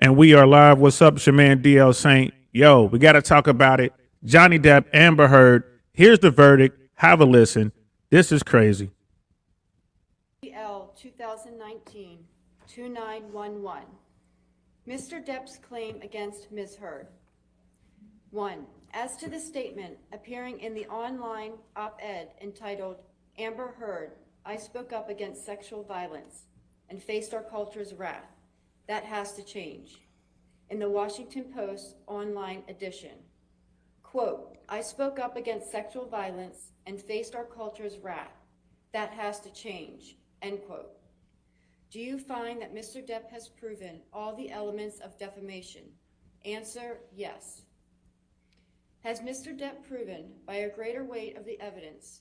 And we are live. What's up, it's your man DL Saint? Yo, we got to talk about it. Johnny Depp, Amber Heard. Here's the verdict. Have a listen. This is crazy. L 2019 2911. Mr. Depp's claim against Ms. Heard. 1. As to the statement appearing in the online op-ed entitled Amber Heard, I spoke up against sexual violence and faced our culture's wrath. That has to change. In the Washington Post online edition, quote, I spoke up against sexual violence and faced our culture's wrath. That has to change, end quote. Do you find that Mr. Depp has proven all the elements of defamation? Answer, yes. Has Mr. Depp proven by a greater weight of the evidence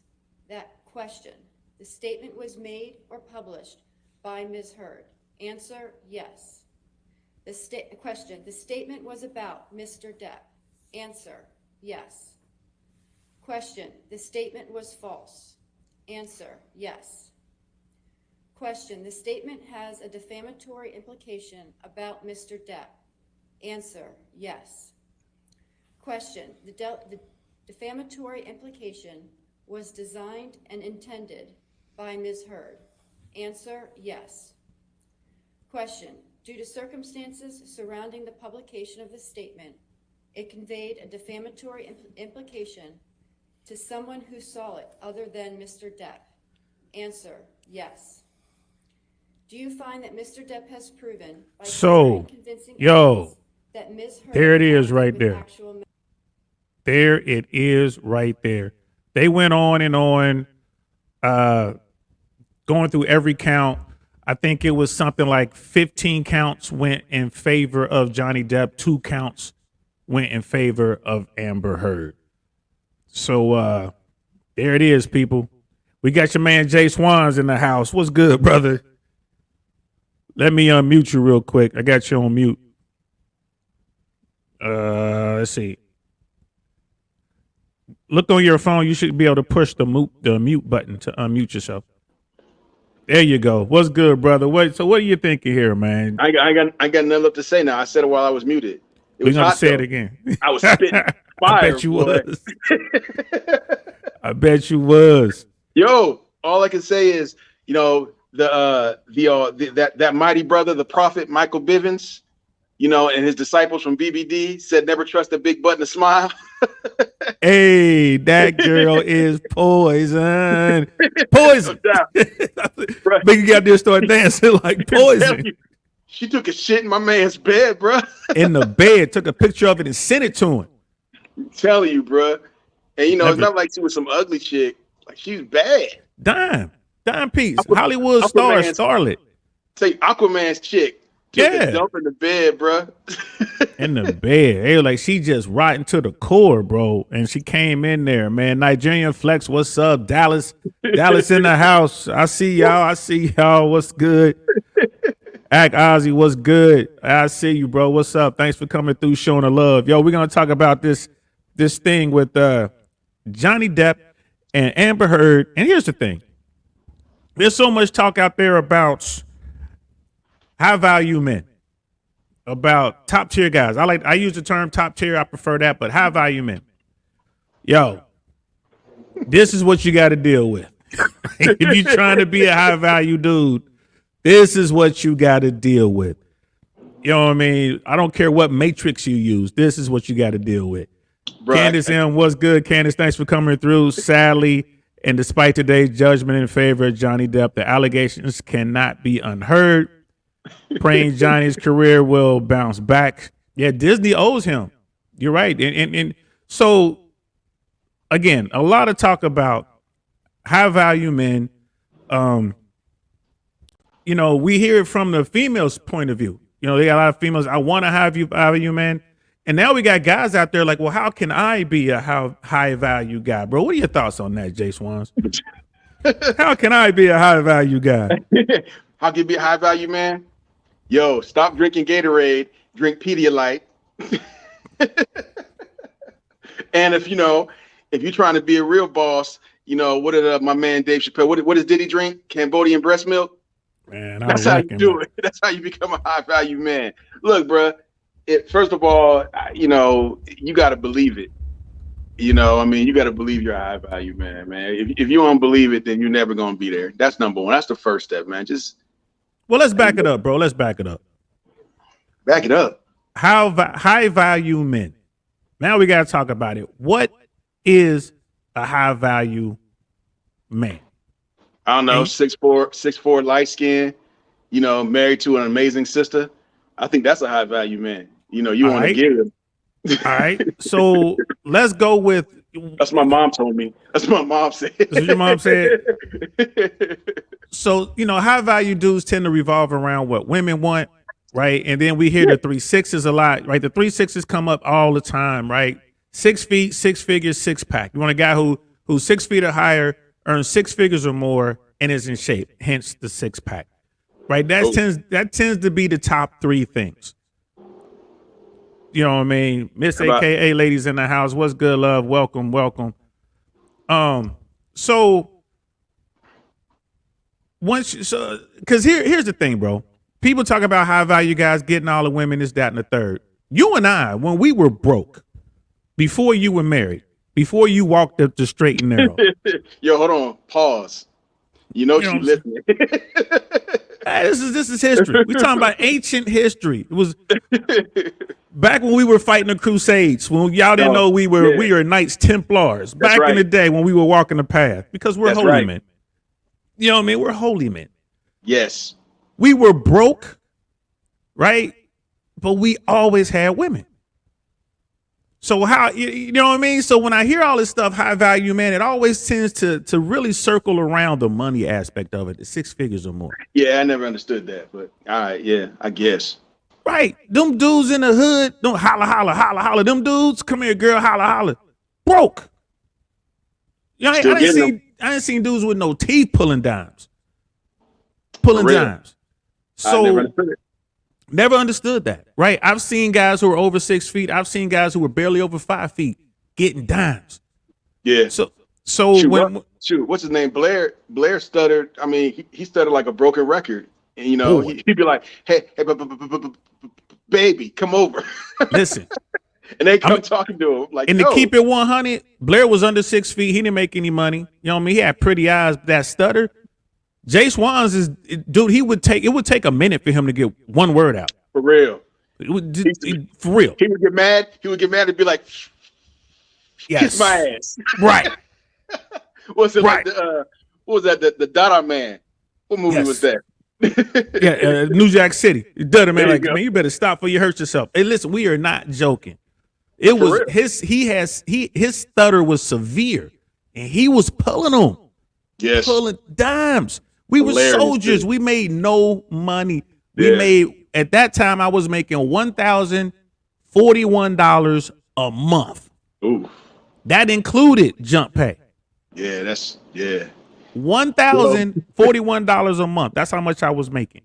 that, question, the statement was made or published by Ms. Heard? Answer, yes. Question, the statement was about Mr. Depp? Answer, yes. Question, the statement was false? Answer, yes. Question, the statement has a defamatory implication about Mr. Depp? Answer, yes. Question, the defamatory implication was designed and intended by Ms. Heard? Answer, yes. Question, due to circumstances surrounding the publication of the statement, it conveyed a defamatory implication to someone who saw it other than Mr. Depp? Answer, yes. Do you find that Mr. Depp has proven by convincing evidence that Ms. Heard there it is right there. actual... There it is right there. They went on and on, going through every count. I think it was something like 15 counts went in favor of Johnny Depp. 2 counts went in favor of Amber Heard. So there it is, people. We got your man Jswans in the house. What's good, brother? Let me unmute you real quick. I got you on mute. Let's see. Look on your phone. You should be able to push the mute button to unmute yourself. There you go. What's good, brother? So what are you thinking here, man? I got nothing left to say now. I said it while I was muted. We're gonna say it again. I was spitting fire. I bet you was. I bet you was. Yo, all I can say is, you know, that mighty brother, the prophet Michael Bivens, you know, and his disciples from BBD said, never trust a big button to smile. Hey, that girl is poison. Poison. Biggie got there start dancing like poison. She took a shit in my man's bed, bro. In the bed, took a picture of it and sent it to him. I'm telling you, bro. And you know, it's not like she was some ugly chick. Like, she's bad. Dime piece. Hollywood star, starlet. Say Aquaman's chick. Took a dump in the bed, bro. In the bed. Hey, like she just rotten to the core, bro. And she came in there, man. Nigerian Flex, what's up? Dallas in the house. I see y'all. What's good? Act Ozzy, what's good? I see you, bro. What's up? Thanks for coming through, showing the love. Yo, we're gonna talk about this thing with Johnny Depp and Amber Heard. And here's the thing. There's so much talk out there about high value men, about top tier guys. I use the term top tier. I prefer that, but high value men. Yo, this is what you got to deal with. If you're trying to be a high value dude, this is what you got to deal with. You know what I mean? I don't care what matrix you use. This is what you got to deal with. Right. Candace M, what's good? Candace, thanks for coming through. Sadly, and despite today's judgment in favor of Johnny Depp, the allegations cannot be unheard. Praying Johnny's career will bounce back. Yeah, Disney owes him. You're right. And so, again, a lot of talk about high value men. You know, we hear it from the females' point of view. You know, they got a lot of females. I want a high value man. And now we got guys out there like, well, how can I be a high value guy, bro? What are your thoughts on that, Jay Swans? How can I be a high value guy? How can you be a high value man? Yo, stop drinking Gatorade, drink Pedialyte. And if you're trying to be a real boss, you know, what did my man Dave Chappelle, what does Diddy drink? Cambodian breast milk? Man, I That's how you reckon, do man. it. That's how you become a high value man. Look, bro. First of all, you know, you got to believe it. You know, I mean, you got to believe you're a high value man, man. If you don't believe it, then you're never gonna be there. That's number one. That's the first step, man. Just Well, let's back it up, bro. Let's back it up. back it up. High value men. Now we got to talk about it. What is a high value man? I don't know, And- 6'4", light skin, you know, married to an amazing sister. I think that's a high value man. You know, you All want to right. give him. All right. So let's go with. That's what my mom told me. That's what my mom said. That's what your mom said? So, you know, high value dudes tend to revolve around what women want, right? And then we hear the 3 6s a lot, right? The 3 6s come up all the time, right? 6 feet, 6 figures, 6-pack. You want a guy who's 6 feet or higher, earns 6 figures or more, and is in shape. Hence the 6-pack, right? That tends to be the top 3 things. You know what I mean? Miss AKA ladies in the house. What's good, love? Welcome, welcome. So because here's the thing, bro. People talk about high value guys getting all the women, this, that, and the third. You and I, when we were broke, before you were married, before you walked up the straight and narrow. Yo, hold on. Pause. You know You know she's what I'm listening. Hey, this is history. We're talking about ancient history. It was back when we were fighting the Crusades. When y'all didn't know we were Knights Templars. Back in the day when we were walking the path, because we're holy men. You know what I mean? We're holy men. Yes. We were broke, right? But we always had women. So how you know what I mean? So when I hear all this stuff, high value man, it always tends to really circle around the money aspect of it, the 6 figures or more. Yeah, I never understood that, but all right, yeah, I guess. Right. Them dudes in the hood, don't holla, holla, holla, holla. Them dudes, come here, girl, holla, holla. Broke. You know, I didn't seen dudes with no teeth pulling dimes. Pulling dimes. So never understood that, right? I've seen guys who are over 6 feet. I've seen guys who were barely over 5 feet getting dimes. Yeah. So what's his name? Blair stuttered. I mean, he stuttered like a broken record. And you know, he'd be like, "Hey, baby, come over." Listen. And they come talking to him like, and to keep it 100, Blair was under 6 feet. He didn't make any money. You know what I mean? He had pretty eyes, but that stutter. Jswans is, dude, it would take a minute for him to get one word out. For real. For real. He would get mad. And be like, yes. Kiss my ass. Right. What's it like what was that? The Dada Man. What movie was that? New Jack City. Dada Man, like, go. man, you better stop before you hurt yourself. Hey, listen, we are not joking. It For was real. his stutter was severe, and he was pulling them. Yes. Pulling dimes. We were soldiers. We made no money. We Yeah. made, at that time, I was making $1,041 a month. Ooh. That included jump pay. Yeah, $1,041 a month. That's how much I was making.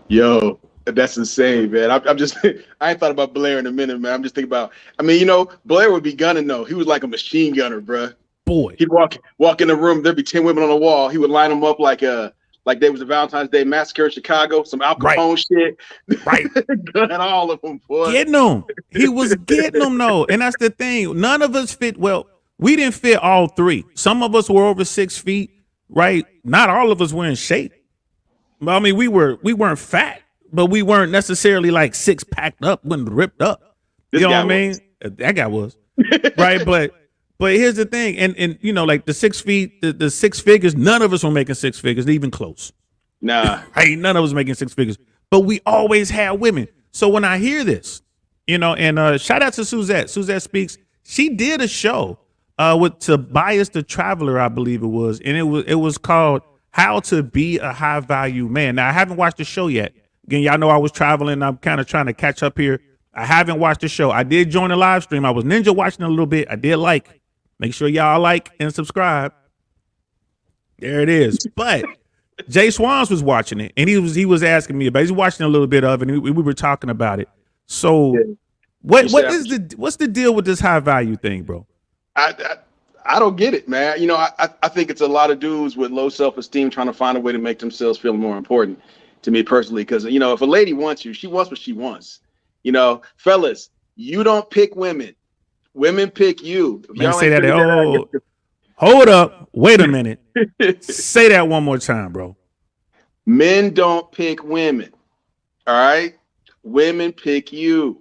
Yo, that's insane, man. I'm just, I ain't thought about Blair in a minute, man. I'm just thinking about, I mean, you know, Blair would be gunning though. He was like a machine gunner, bruh. Boy. He'd walk in the room. There'd be 10 women on the wall. He would line them up like there was a Valentine's Day massacre in Chicago, some Al Capone shit. Right. Gunning all of them, boy. Getting them. He was getting them, though. And that's the thing. None of us fit, well, we didn't fit all 3. Some of us were over 6 feet, right? Not all of us were in shape. I mean, we weren't fat, but we weren't necessarily like 6 packed up, wasn't ripped up. You know what I mean? That guy was. Right, But here's the thing, and you know, like the 6 feet, the 6 figures, none of us were making 6 figures, even close. Nah. Hey, none of us making 6 figures. But we always had women. So when I hear this, you know, and shout out to Suzette. Suzette Speaks. She did a show with Tobias the Traveler, I believe it was, and it was called How to Be a High Value Man. Now I haven't watched the show yet. Again, y'all know I was traveling. I'm kind of trying to catch up here. I haven't watched the show. I did join the live stream. I was ninja watching a little bit. I did like. Make sure y'all like and subscribe. There it is. But Jswans was watching it, and he was asking me about it. He's watching a little bit of it, and we were talking about it. So what's the deal with this high value thing, bro? I I don't get it, man. You know, I think it's a lot of dudes with low self-esteem trying to find a way to make themselves feel more important, to me personally. Because, you know, if a lady wants you, she wants what she wants. You know, fellas, you don't pick women. Women pick you. If Man, y'all say ain't that. figured out Oh, hold up. Wait a minute. Say that one more time, bro. men don't pick women. All right? Women pick you.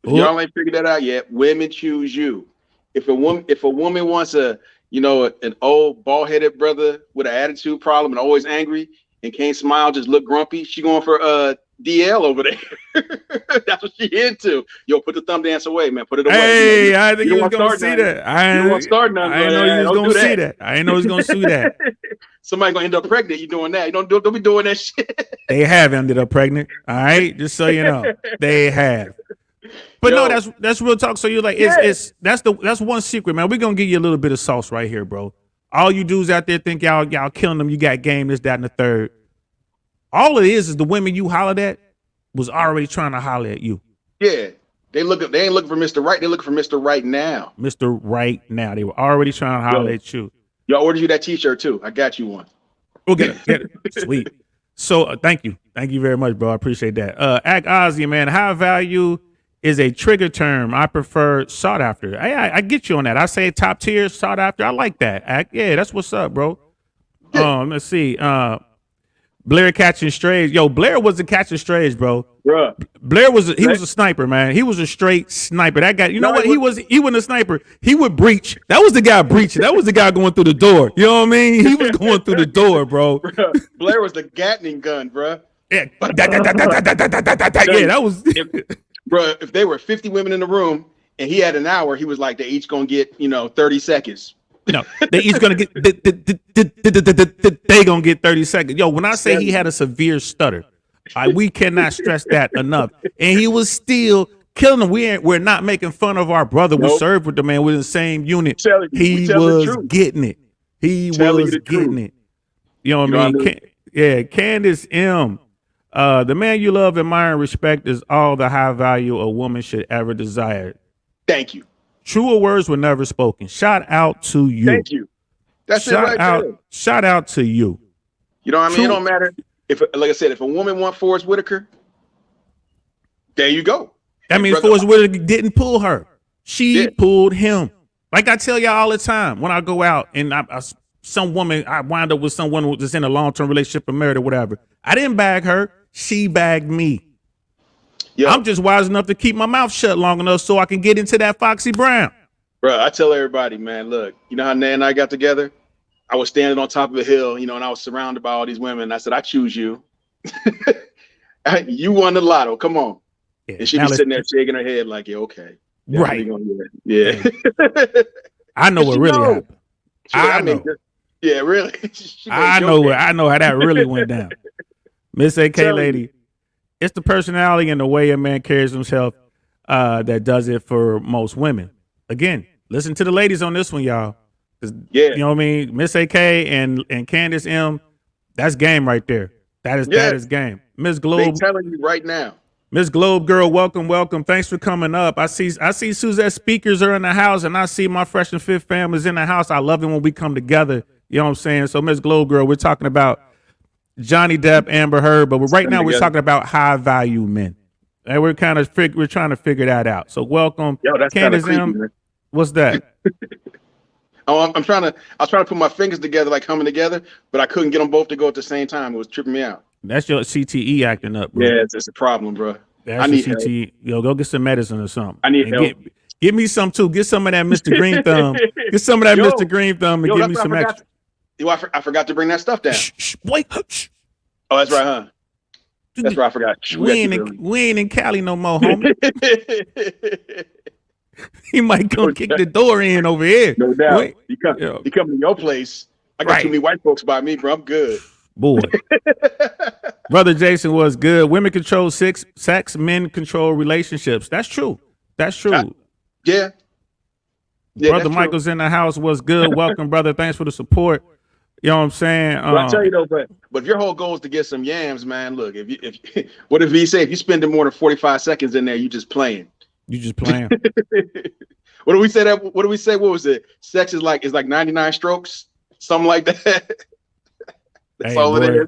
If Oop. y'all ain't figured that out yet, women choose you. If a woman wants an old bald-headed brother with an attitude problem and always angry and can't smile, just look grumpy, she going for DL over there. That's what she into. Yo, put the thumb dance away, man. Put it away. Hey, I think you you don't was want to gonna start see nothing. that. You don't want to start nothing. I didn't know you was Don't gonna do see that. I didn't know he was gonna see that. Somebody gonna end up pregnant. You doing that? You don't be doing that shit. They have ended up pregnant. All right, just so you know, they have. But Yo. no, that's real talk. So you're like, that's one secret, man. We're gonna give you a little bit of sauce right here, bro. All you dudes out there think y'all killing them. You got game, this, that, and the third. All it is the women you hollered at was already trying to holler at you. Yeah, they ain't looking for Mr. Right. They looking for Mr. Right now. Mr. Right now. They were already trying to holler at you. Yo, ordered you that T-shirt too. I got you one. We'll get it. Sweet. So thank you very much, bro. I appreciate that. Act Ozzy, man. High value is a trigger term. I prefer sought after. I get you on that. I say top tier, sought after. I like that. Act, yeah, that's what's up, bro. Let's see. Blair catching strays. Yo, Blair wasn't catching strays, bro. Bruh. Blair was a sniper, man. He was a straight sniper. That guy, you know what? He wasn't a sniper. He would breach. That was the guy breaching. That was the guy going through the door. You know what I mean? He was going through the door, bro. Bruh. Blair was the Gatling gun, bro. Yeah. Yeah, that was Bro, if there were 50 women in the room and he had an hour, he was like, they each gonna get 30 seconds. No, they each gonna get they gonna get 30 seconds. Yo, when I say he had a severe stutter, we cannot stress that enough. And he was still killing them. We're not making fun of our brother. We served with the man. We're in the same unit. He was getting it. He was getting it. You know what I mean? Candace M. The man you love, admire, and respect is all the high value a woman should ever desire. Thank you. Truer words were never spoken. Shout out to you. Thank you. That's it right there. Shout out to you. You know what I mean? It don't matter if, like I said, if a woman wants Forrest Whitaker, there you go. That means Forrest Whitaker didn't pull her. She pulled him. Like I tell y'all all the time, when I go out and I wind up with someone that's in a long-term relationship or married or whatever. I didn't bag her. She bagged me. Yo, I'm just wise enough to keep my mouth shut long enough so I can get into that Foxy Brown. Bro, I tell everybody, man, look, you know how Nan and I got together? I was standing on top of a hill, and I was surrounded by all these women. And I said, I choose you. You won the lotto. Come on. Yeah, and she'd be sitting there shaking her head like, yeah, okay. Yeah, right. Yeah. I know what really happened. I know. Yeah, really. I know how that really went down. Miss AK lady. It's the personality and the way a man carries himself that does it for most women. Again, listen to the ladies on this one, y'all. Yeah. You know what I mean? Miss AK and Candace M, that's game right there. That is game. Miss Globe. They telling you right now. Miss Globe girl, welcome. Thanks for coming up. I see Suzette speakers are in the house, and I see my Fresh and Fifth families in the house. I love it when we come together. You know what I'm saying? So Miss Globe girl, we're talking about Johnny Depp, Amber Heard, but right now we're talking about high value men, and we're trying to figure that out. So welcome, that's Candace creepy, M. Man. What's that? I was trying to put my fingers together, like coming together, but I couldn't get them both to go at the same time. It was tripping me out. That's your CTE acting up, bro. Yeah, it's a problem, bro. That's I need CTE. Help. Yo, go get some medicine or something. I need help. Give me some too. Get some of that Mr. Green Thumb. Get some of that Mr. Green Thumb and give me some extra. I forgot to bring that stuff down. Boy. Oh, that's right, huh? That's right. I forgot. We ain't in Cali no more, homie. He might come kick the door in over here. No doubt. He come to your place. I got too many white folks by me, bro. I'm good. Boy. Brother Jason was good. Women control sex, men control relationships. That's true. Yeah. Brother Michael's in the house was good. Welcome, brother. Thanks for the support. You know what I'm saying? I tell you though, but if your whole goal is to get some yams, man, look, if what if he say if you spend more than 45 seconds in there, you just playing. You just playing. What do we say that? What do we say? What was it? Sex is like 99 strokes, something like that. That's Hey, all it boy. is.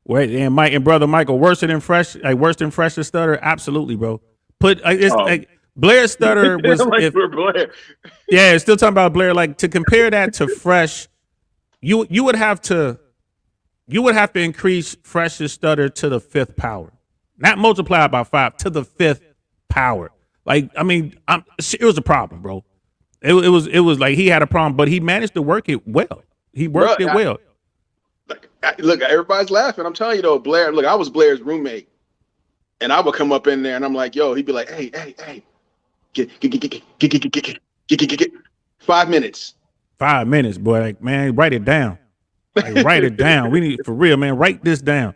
Wait, and Mike and brother Michael, worse than fresh to stutter? Absolutely, bro. Put it's Oh. like Blair stutter was Like if we're Blair. yeah, still talking about Blair. Like to compare that to fresh, you would have to increase fresh's stutter to the fifth power, not multiply it by 5 to the fifth power. Like I mean, it was a problem, bro. It was like he had a problem, but he managed to work it well. He worked it well. Look, everybody's laughing. I'm telling you though, Blair. Look, I was Blair's roommate, and I would come up in there, and I'm like, "Yo," he'd be like, "Hey, get 5 minutes." 5 minutes, boy. Like man, write it down. Like write it down. We need for real, man. Write this down.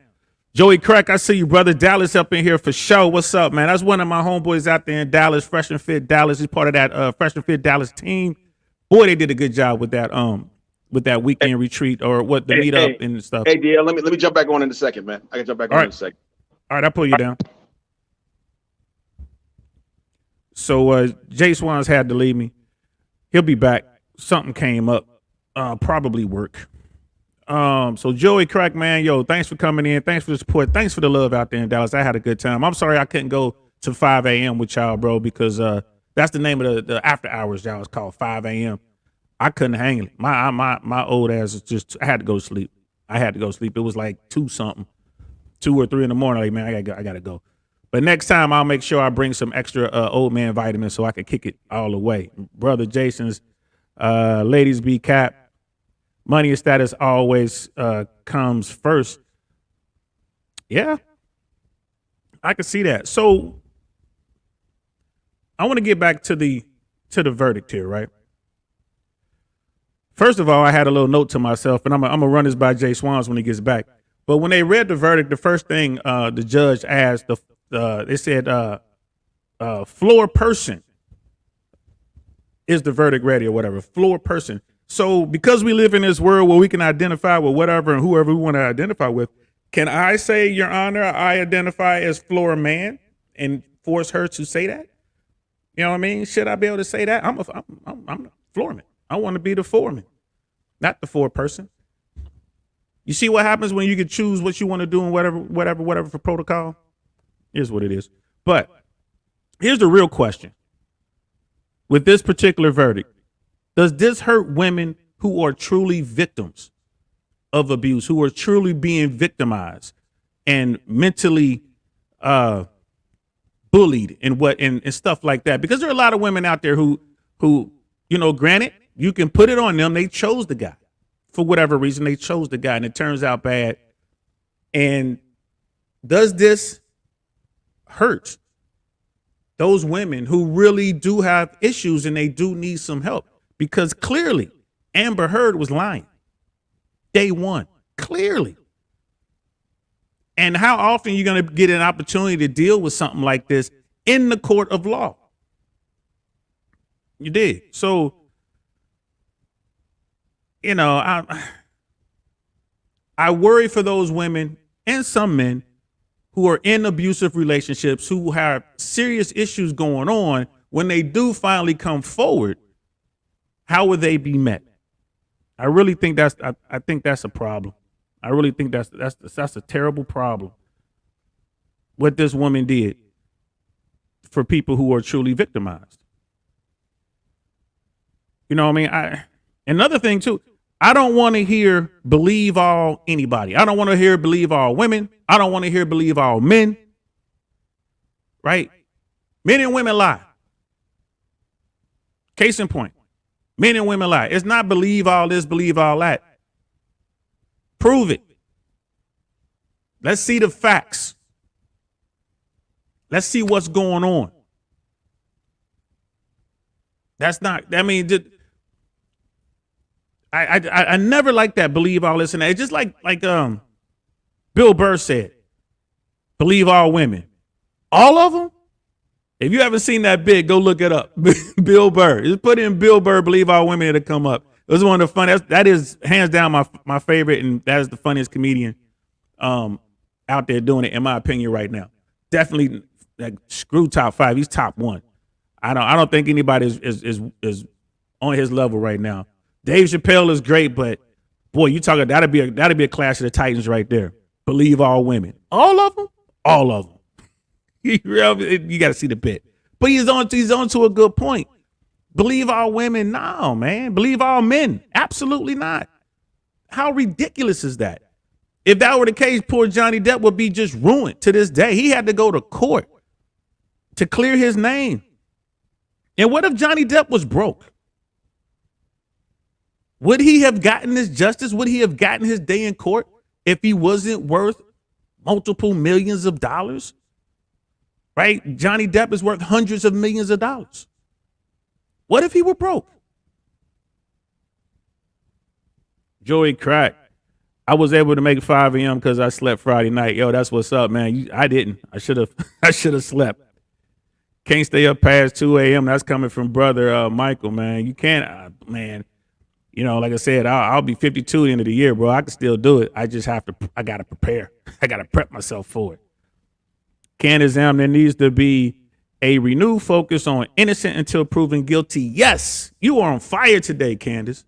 Joey Crack, I see you, brother. Dallas up in here for sure. What's up, man? That's one of my homeboys out there in Dallas, Fresh and Fit Dallas. He's part of that Fresh and Fit Dallas team. Boy, they did a good job with that weekend retreat or what the meetup and stuff. Hey, DL, let me jump back on in a second, man. I can jump back on in a second. All right, I'll pull you down. So Jswans had to leave me. He'll be back. Something came up. Probably work. So Joey Crack, man, yo, thanks for coming in. Thanks for the support. Thanks for the love out there in Dallas. I had a good time. I'm sorry I couldn't go to 5 a.m. with y'all, bro, because that's the name of the after hours, y'all. It's called 5 a.m. I couldn't hang it. My old ass is just, I had to go to sleep. It was like 2 or 3 in the morning. Like, man, I gotta go. But next time I'll make sure I bring some extra old man vitamins so I can kick it all the way. Brother Jason's ladies be capped. Money and status always comes first. Yeah, I can see that. So I want to get back to the verdict here, right? First of all, I had a little note to myself, and I'm gonna run this by Jswans when he gets back. But when they read the verdict, the first thing the judge asked, they said, "Floor person, is the verdict ready or whatever?" Floor person. So because we live in this world where we can identify with whatever and whoever we want to identify with, can I say, Your Honor, I identify as floor man and force her to say that? You know what I mean? Should I be able to say that? I'm a floorman. I want to be the foreman, not the foreperson. You see what happens when you can choose what you want to do and whatever for protocol? Here's what it is. But here's the real question. With this particular verdict, does this hurt women who are truly victims of abuse, who are truly being victimized and mentally bullied and stuff like that? Because there are a lot of women out there who, you know, granted, you can put it on them. They chose the guy. For whatever reason, they chose the guy and it turns out bad. And does this hurt those women who really do have issues and they do need some help? Because clearly Amber Heard was lying. Day one, clearly. And how often are you going to get an opportunity to deal with something like this in the court of law? You did. So, you know, I worry for those women and some men who are in abusive relationships, who have serious issues going on. When they do finally come forward, how will they be met? I really think I think that's a problem. I really think that's a terrible problem. What this woman did for people who are truly victimized. You know what I mean? Another thing too, I don't want to hear believe all anybody. I don't want to hear believe all women. I don't want to hear believe all men. Right? Men and women lie. Case in point. Men and women lie. It's not believe all this, believe all that. Prove it. Let's see the facts. Let's see what's going on. That's not, I mean, I never like that believe all this and that. It's just like Bill Burr said, believe all women. All of them? If you haven't seen that bit, go look it up. Bill Burr. Just put in Bill Burr, believe all women, it'll come up. It was one of the funniest. That is hands down my favorite, and that is the funniest comedian out there doing it, in my opinion, right now. Definitely Like, screw top 5. He's top 1. I don't think anybody is on his level right now. Dave Chappelle is great, but boy, you talking that'd be a clash of the Titans right there. Believe all women, all of them, all of them. You got to see the bit, but he's on to a good point. Believe all women, no man. Believe all men, absolutely not. How ridiculous is that? If that were the case, poor Johnny Depp would be just ruined to this day. He had to go to court to clear his name. And what if Johnny Depp was broke? Would he have gotten this justice? Would he have gotten his day in court if he wasn't worth multiple millions of dollars? Right? Johnny Depp is worth hundreds of millions of dollars. What if he were broke? Joey Crack. I was able to make 5 a.m. because I slept Friday night. Yo, that's what's up, man. I didn't. I should have slept. Can't stay up past 2 a.m. That's coming from brother Michael, man. You can't, man. You know, like I said, I'll be 52 at the end of the year, bro. I can still do it. I just have to. I gotta prepare. I gotta prep myself for it. Candace M, there needs to be a renewed focus on innocent until proven guilty. Yes, you are on fire today, Candace.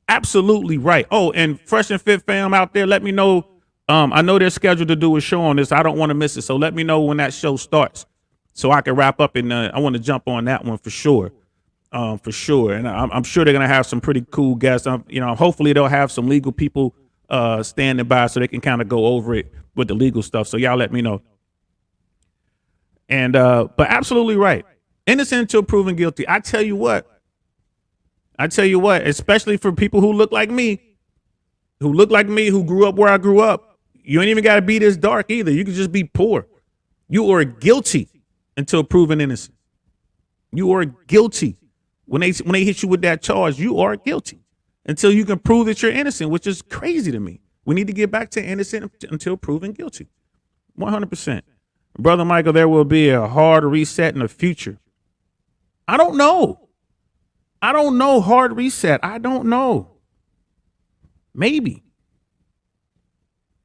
Absolutely right. Oh, and Fresh and Fit fam out there, let me know. I know they're scheduled to do a show on this. I don't want to miss it. So let me know when that show starts so I can wrap up. And I want to jump on that one for sure. For sure. And I'm sure they're going to have some pretty cool guests. Hopefully they'll have some legal people standing by so they can kind of go over it with the legal stuff. So y'all let me know. And but absolutely right. Innocent until proven guilty. I tell you what, especially for people who look like me, who grew up where I grew up, you ain't even got to be this dark either. You can just be poor. You are guilty until proven innocent. You are guilty. When they hit you with that charge, you are guilty until you can prove that you're innocent, which is crazy to me. We need to get back to innocent until proven guilty. 100%. Brother Michael, there will be a hard reset in the future. I don't know. Hard reset. I don't know. Maybe.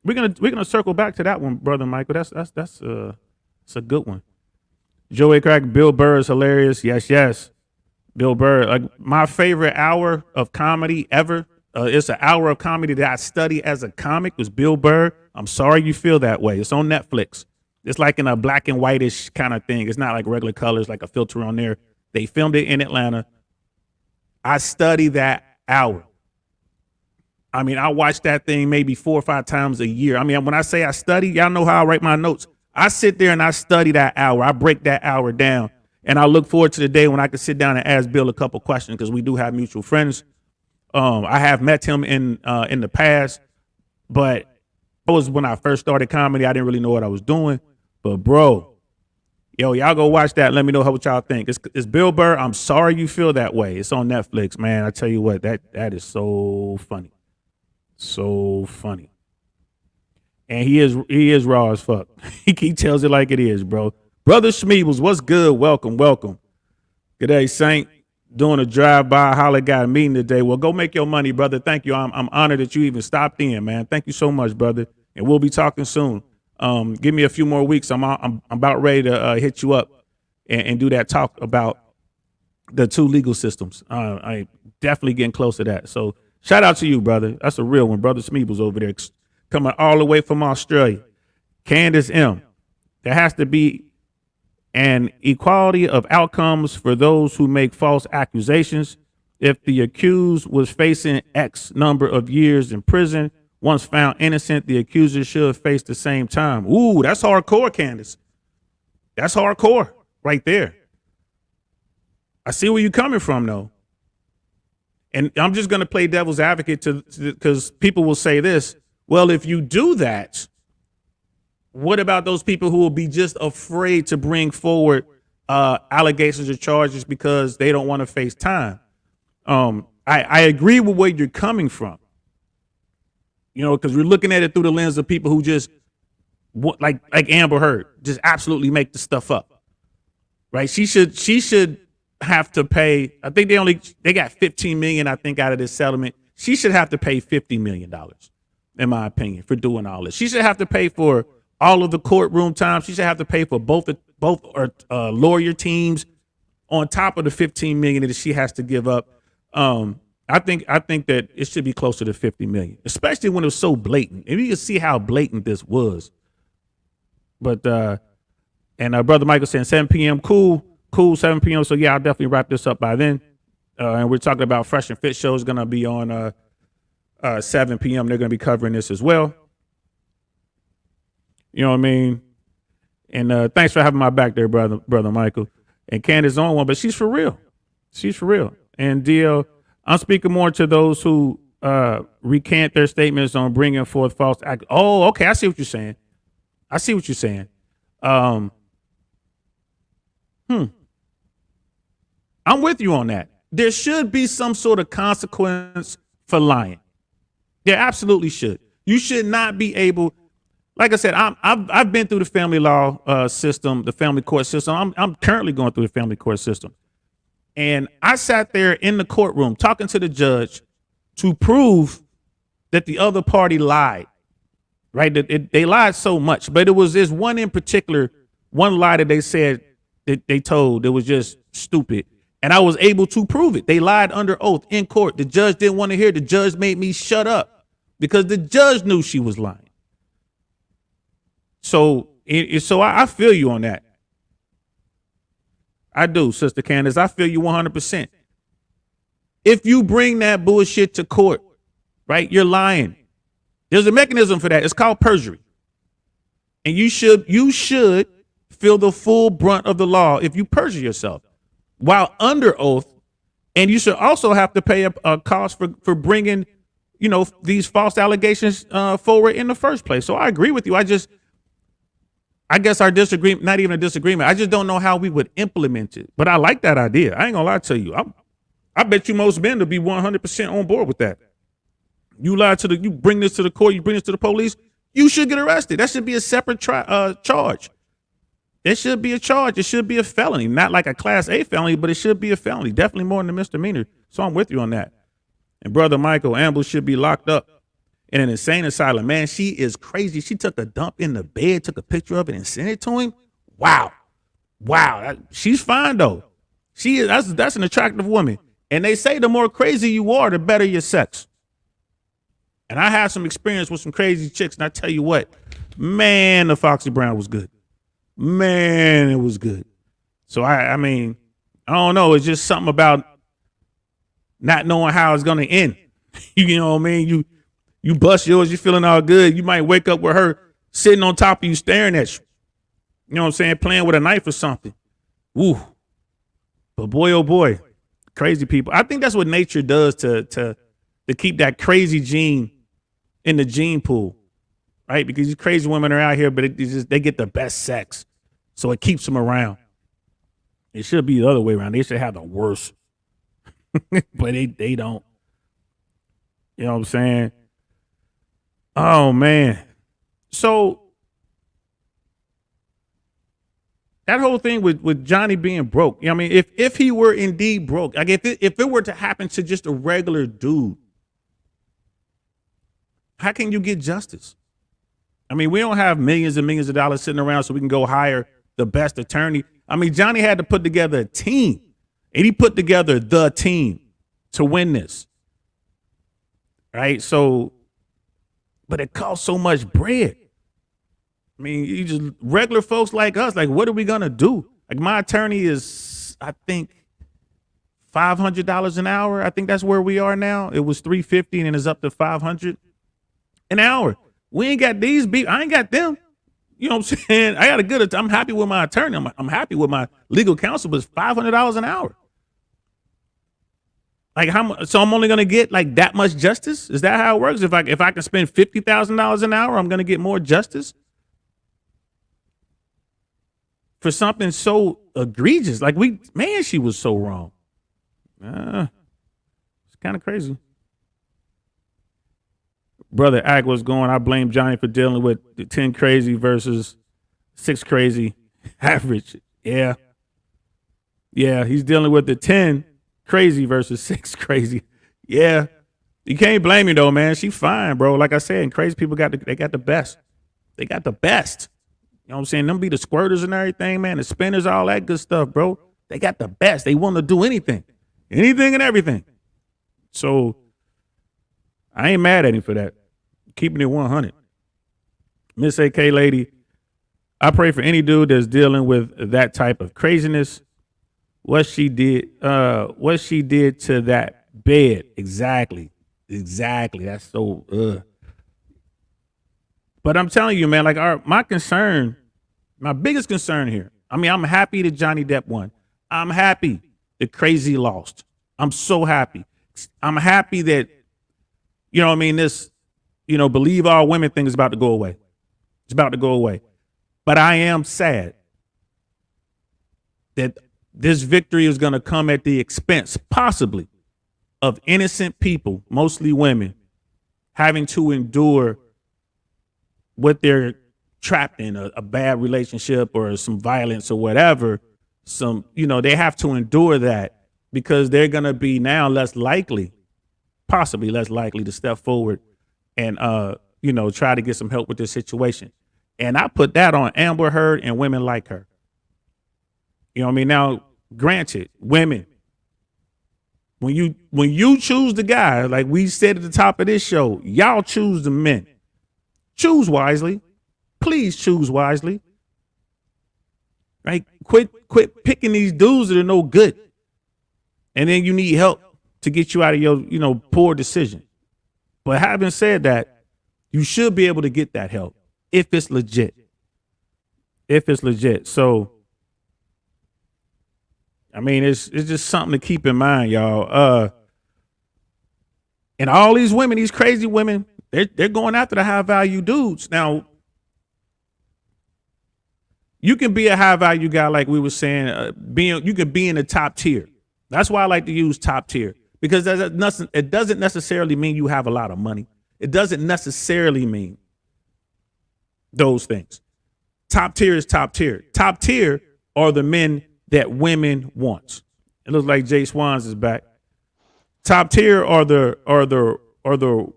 We're gonna circle back to that one, Brother Michael. That's a good one. Joey Crack, Bill Burr is hilarious. Yes. Bill Burr, like my favorite hour of comedy ever. It's an hour of comedy that I study as a comic was Bill Burr. I'm sorry you feel that way. It's on Netflix. It's like in a black and whitish kind of thing. It's not like regular colors, like a filter on there. They filmed it in Atlanta. I study that hour. I mean, I watch that thing maybe 4 or 5 times a year. I mean, when I say I study, y'all know how I write my notes. I sit there and I study that hour. I break that hour down. And I look forward to the day when I can sit down and ask Bill a couple questions because we do have mutual friends. I have met him in the past, but it was when I first started comedy. I didn't really know what I was doing. But bro, y'all go watch that. Let me know what y'all think. It's Bill Burr. I'm sorry you feel that way. It's on Netflix, man. I tell you what, that is so funny, so funny. And he is raw as fuck. He tells it like it is, bro. Brother Schmeebles, what's good? Welcome. Good day, Saint. Doing a drive-by. Holla, got a meeting today. Well, go make your money, brother. Thank you. I'm honored that you even stopped in, man. Thank you so much, brother. And we'll be talking soon. Give me a few more weeks. I'm about ready to hit you up and do that talk about the 2 legal systems. I definitely getting close to that. So shout out to you, brother. That's a real one. Brother Schmeebles over there coming all the way from Australia. Candace M. There has to be an equality of outcomes for those who make false accusations. If the accused was facing X number of years in prison, once found innocent, the accuser should face the same time. Ooh, that's hardcore, Candace. That's hardcore right there. I see where you're coming from, though. And I'm just going to play devil's advocate because people will say this. Well, if you do that, what about those people who will be just afraid to bring forward allegations or charges because they don't want to face time? I agree with where you're coming from, because we're looking at it through the lens of people who just like Amber Heard, just absolutely make the stuff up, right? She should have to pay. I think they got 15 million, I think, out of this settlement. She should have to pay $50 million, in my opinion, for doing all this. She should have to pay for all of the courtroom time. She should have to pay for both both are lawyer teams on top of the $15 million that she has to give up. I think that it should be closer to $50 million, especially when it was so blatant. And you can see how blatant this was. But Brother Michael saying 7 p.m. Cool, 7 p.m. So yeah, I'll definitely wrap this up by then. And we're talking about Fresh and Fit show is gonna be on 7 p.m. They're gonna be covering this as well. You know what I mean? And thanks for having my back there, brother Michael. And Candace on one, but she's for real. She's for real. And DL, I'm speaking more to those who recant their statements on bringing forth false act. Oh, okay. I see what you're saying. I'm with you on that. There should be some sort of consequence for lying. There absolutely should. You should not be able. Like I said, I've been through the family law system, the family court system. I'm currently going through the family court system, and I sat there in the courtroom talking to the judge to prove that the other party lied. Right? They lied so much, but there's one in particular, one lie that they said that they told that was just stupid, and I was able to prove it. They lied under oath in court. The judge didn't want to hear. The judge made me shut up because the judge knew she was lying. So I feel you on that. I do, Sister Candace. I feel you 100%. If you bring that bullshit to court, right, you're lying. There's a mechanism for that. It's called perjury. And you should feel the full brunt of the law if you perjure yourself while under oath. And you should also have to pay a cost for bringing, these false allegations forward in the first place. So I agree with you. I guess our disagreement, not even a disagreement. I just don't know how we would implement it. But I like that idea. I ain't gonna lie to you. I bet you most men will be 100% on board with that. You bring this to the court, you bring this to the police, you should get arrested. That should be a separate charge. It should be a charge. It should be a felony, not like a class A felony, but it should be a felony. Definitely more than a misdemeanor. So I'm with you on that. And Brother Michael Amble should be locked up in an insane asylum. Man, she is crazy. She took a dump in the bed, took a picture of it and sent it to him. Wow. She's fine though. She is. That's an attractive woman. And they say the more crazy you are, the better your sex. And I had some experience with some crazy chicks, and I tell you what, man, the Foxy Brown was good. Man, it was good. So I mean, I don't know. It's just something about not knowing how it's gonna end. You know what I mean? You bust yours, you feeling all good. You might wake up with her sitting on top of you, staring at you. You know what I'm saying? Playing with a knife or something. Woo. But boy, oh boy, crazy people. I think that's what nature does to keep that crazy gene in the gene pool, right? Because these crazy women are out here, but they get the best sex. So it keeps them around. It should be the other way around. They should have the worst. But they don't. You know what I'm saying? Oh man. So that whole thing with Johnny being broke, I mean, if he were indeed broke, like if it were to happen to just a regular dude, how can you get justice? I mean, we don't have millions and millions of dollars sitting around so we can go hire the best attorney. I mean, Johnny had to put together a team, and he put together the team to win this. Right? So, but it costs so much bread. I mean, you just regular folks like us, like, what are we gonna do? Like, my attorney is, I think, $500 an hour. I think that's where we are now. It was $350 and it's up to $500 an hour. We ain't got these people. I ain't got them. You know what I'm saying? I got a good. I'm happy with my attorney. I'm happy with my legal counsel, but it's $500 an hour. Like how much? So I'm only gonna get like that much justice? Is that how it works? If I can spend $50,000 an hour, I'm gonna get more justice for something so egregious. Like she was so wrong. It's kind of crazy. Brother Ag was going, I blame Johnny for dealing with the 10 crazy versus 6 crazy average. Yeah. Yeah, he's dealing with the 10 crazy versus 6 crazy. Yeah. You can't blame me though, man. She fine, bro. Like I said, and crazy people they got the best. They got the best. You know what I'm saying? Them be the squirters and everything, man. The spinners, all that good stuff, bro. They got the best. They want to do anything and everything. So I ain't mad at him for that. Keeping it 100. Miss AK lady, I pray for any dude that's dealing with that type of craziness. What she did to that bed. Exactly. That's so But I'm telling you, man, like my biggest concern here. I mean, I'm happy that Johnny Depp won. I'm happy that Crazy lost. I'm so happy. I'm happy that, you know what I mean, this, believe all women thing is about to go away. It's about to go away. But I am sad that this victory is going to come at the expense, possibly, of innocent people, mostly women, having to endure what they're trapped in, a bad relationship or some violence or whatever. They have to endure that because they're going to be now possibly less likely to step forward and, try to get some help with this situation. And I put that on Amber Heard and women like her. You know what I mean? Now, granted, women, when you choose the guy, like we said at the top of this show, y'all choose the men. Choose wisely. Please choose wisely. Right? Quit picking these dudes that are no good. And then you need help to get you out of your, poor decision. But having said that, you should be able to get that help if it's legit. So, I mean, it's just something to keep in mind, y'all. And all these women, these crazy women, they're going after the high value dudes. Now, you can be a high value guy, like we were saying. You can be in the top tier. That's why I like to use top tier, because it doesn't necessarily mean you have a lot of money. It doesn't necessarily mean those things. Top tier is top tier. Top tier are the men that women want. It looks like Jswans is back. Top tier are the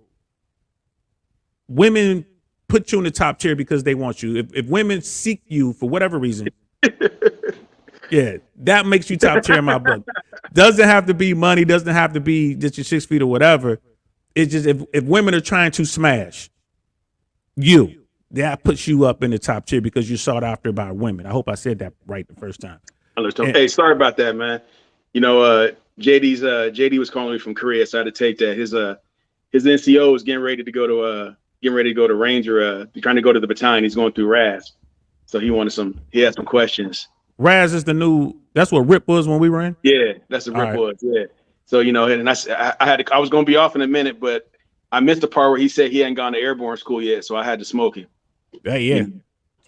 women put you in the top tier because they want you. If women seek you for whatever reason, yeah, that makes you top tier in my book. Doesn't have to be money, doesn't have to be that you're 6 feet or whatever. It's just if women are trying to smash you, that puts you up in the top tier because you're sought after by women. I hope I said that right the first time. Hey, sorry about that, man. JD was calling me from Korea, so I had to take that. His NCO is getting ready to go to Ranger, trying to go to the battalion. He's going through RAS. So he had some questions. RAS is that's what RIP was when we were in? Yeah, that's what RIP was. Yeah. So, and I was going to be off in a minute, but I missed the part where he said he hadn't gone to airborne school yet. So I had to smoke him. Yeah.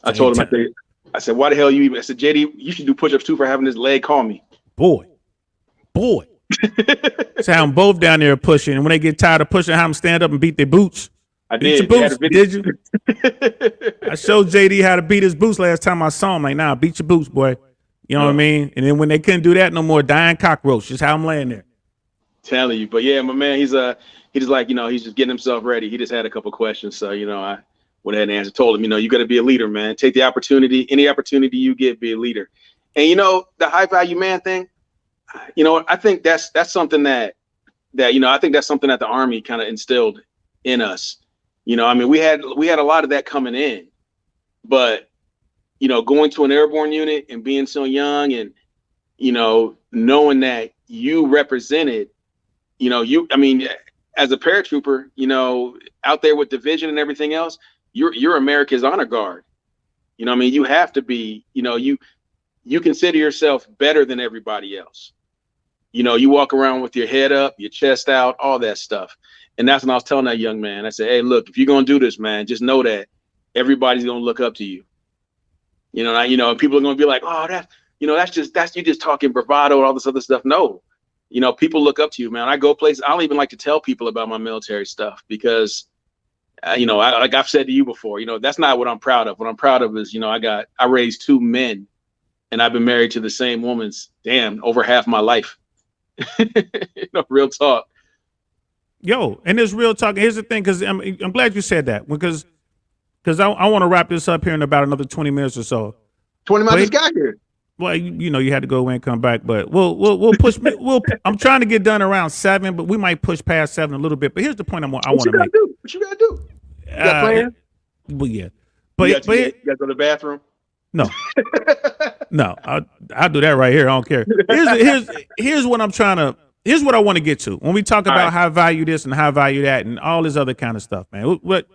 I told him, I said, why the hell I said, JD, you should do push-ups too for having this leg call me. Boy. So I'm both down there pushing. And when they get tired of pushing, have them stand up and beat their boots. I did. Your boots, did you? I showed JD how to beat his boots last time I saw him. Like, nah, beat your boots, boy. You know what I mean? And then when they couldn't do that no more, dying cockroach. Just how I'm laying there. Telling you. But yeah, my man, he's he's just getting himself ready. He just had a couple questions. So, I went ahead and answered. Told him, you got to be a leader, man. Take the opportunity. Any opportunity you get, be a leader. And, the high value man thing, I think that's something that I think that's something that the Army kind of instilled in us. We had a lot of that coming in, but, going to an airborne unit and being so young and, knowing that you represented, as a paratrooper, out there with division and everything else, you're America's honor guard. You have to be, you consider yourself better than everybody else. You walk around with your head up, your chest out, all that stuff. And that's when I was telling that young man, I said, hey, look, if you're going to do this, man, just know that everybody's going to look up to you. People are going to be like, oh, that's you just talking bravado and all this other stuff. No, people look up to you, man. I go places. I don't even like to tell people about my military stuff because, like I've said to you before, that's not what I'm proud of. What I'm proud of is, I raised 2 men and I've been married to the same woman's over half my life. Real talk. Yo, and there's real talk. Here's the thing, because I'm glad you said that, because because I want to wrap this up here in about another 20 minutes or so. 20 minutes Wait. just got here. Well, you know, you had to go away and come back, but we'll push. I'm trying to get done around 7, but we might push past 7 a little bit. But here's the point I want to make. What you gotta do? You got plans? Well, yeah, You but got to go to the bathroom? no, no, I'll do that right here. I don't care. Here's what I'm trying to. Here's what I want to get to when we talk about high value this and high value that and all this other kind of stuff, man. What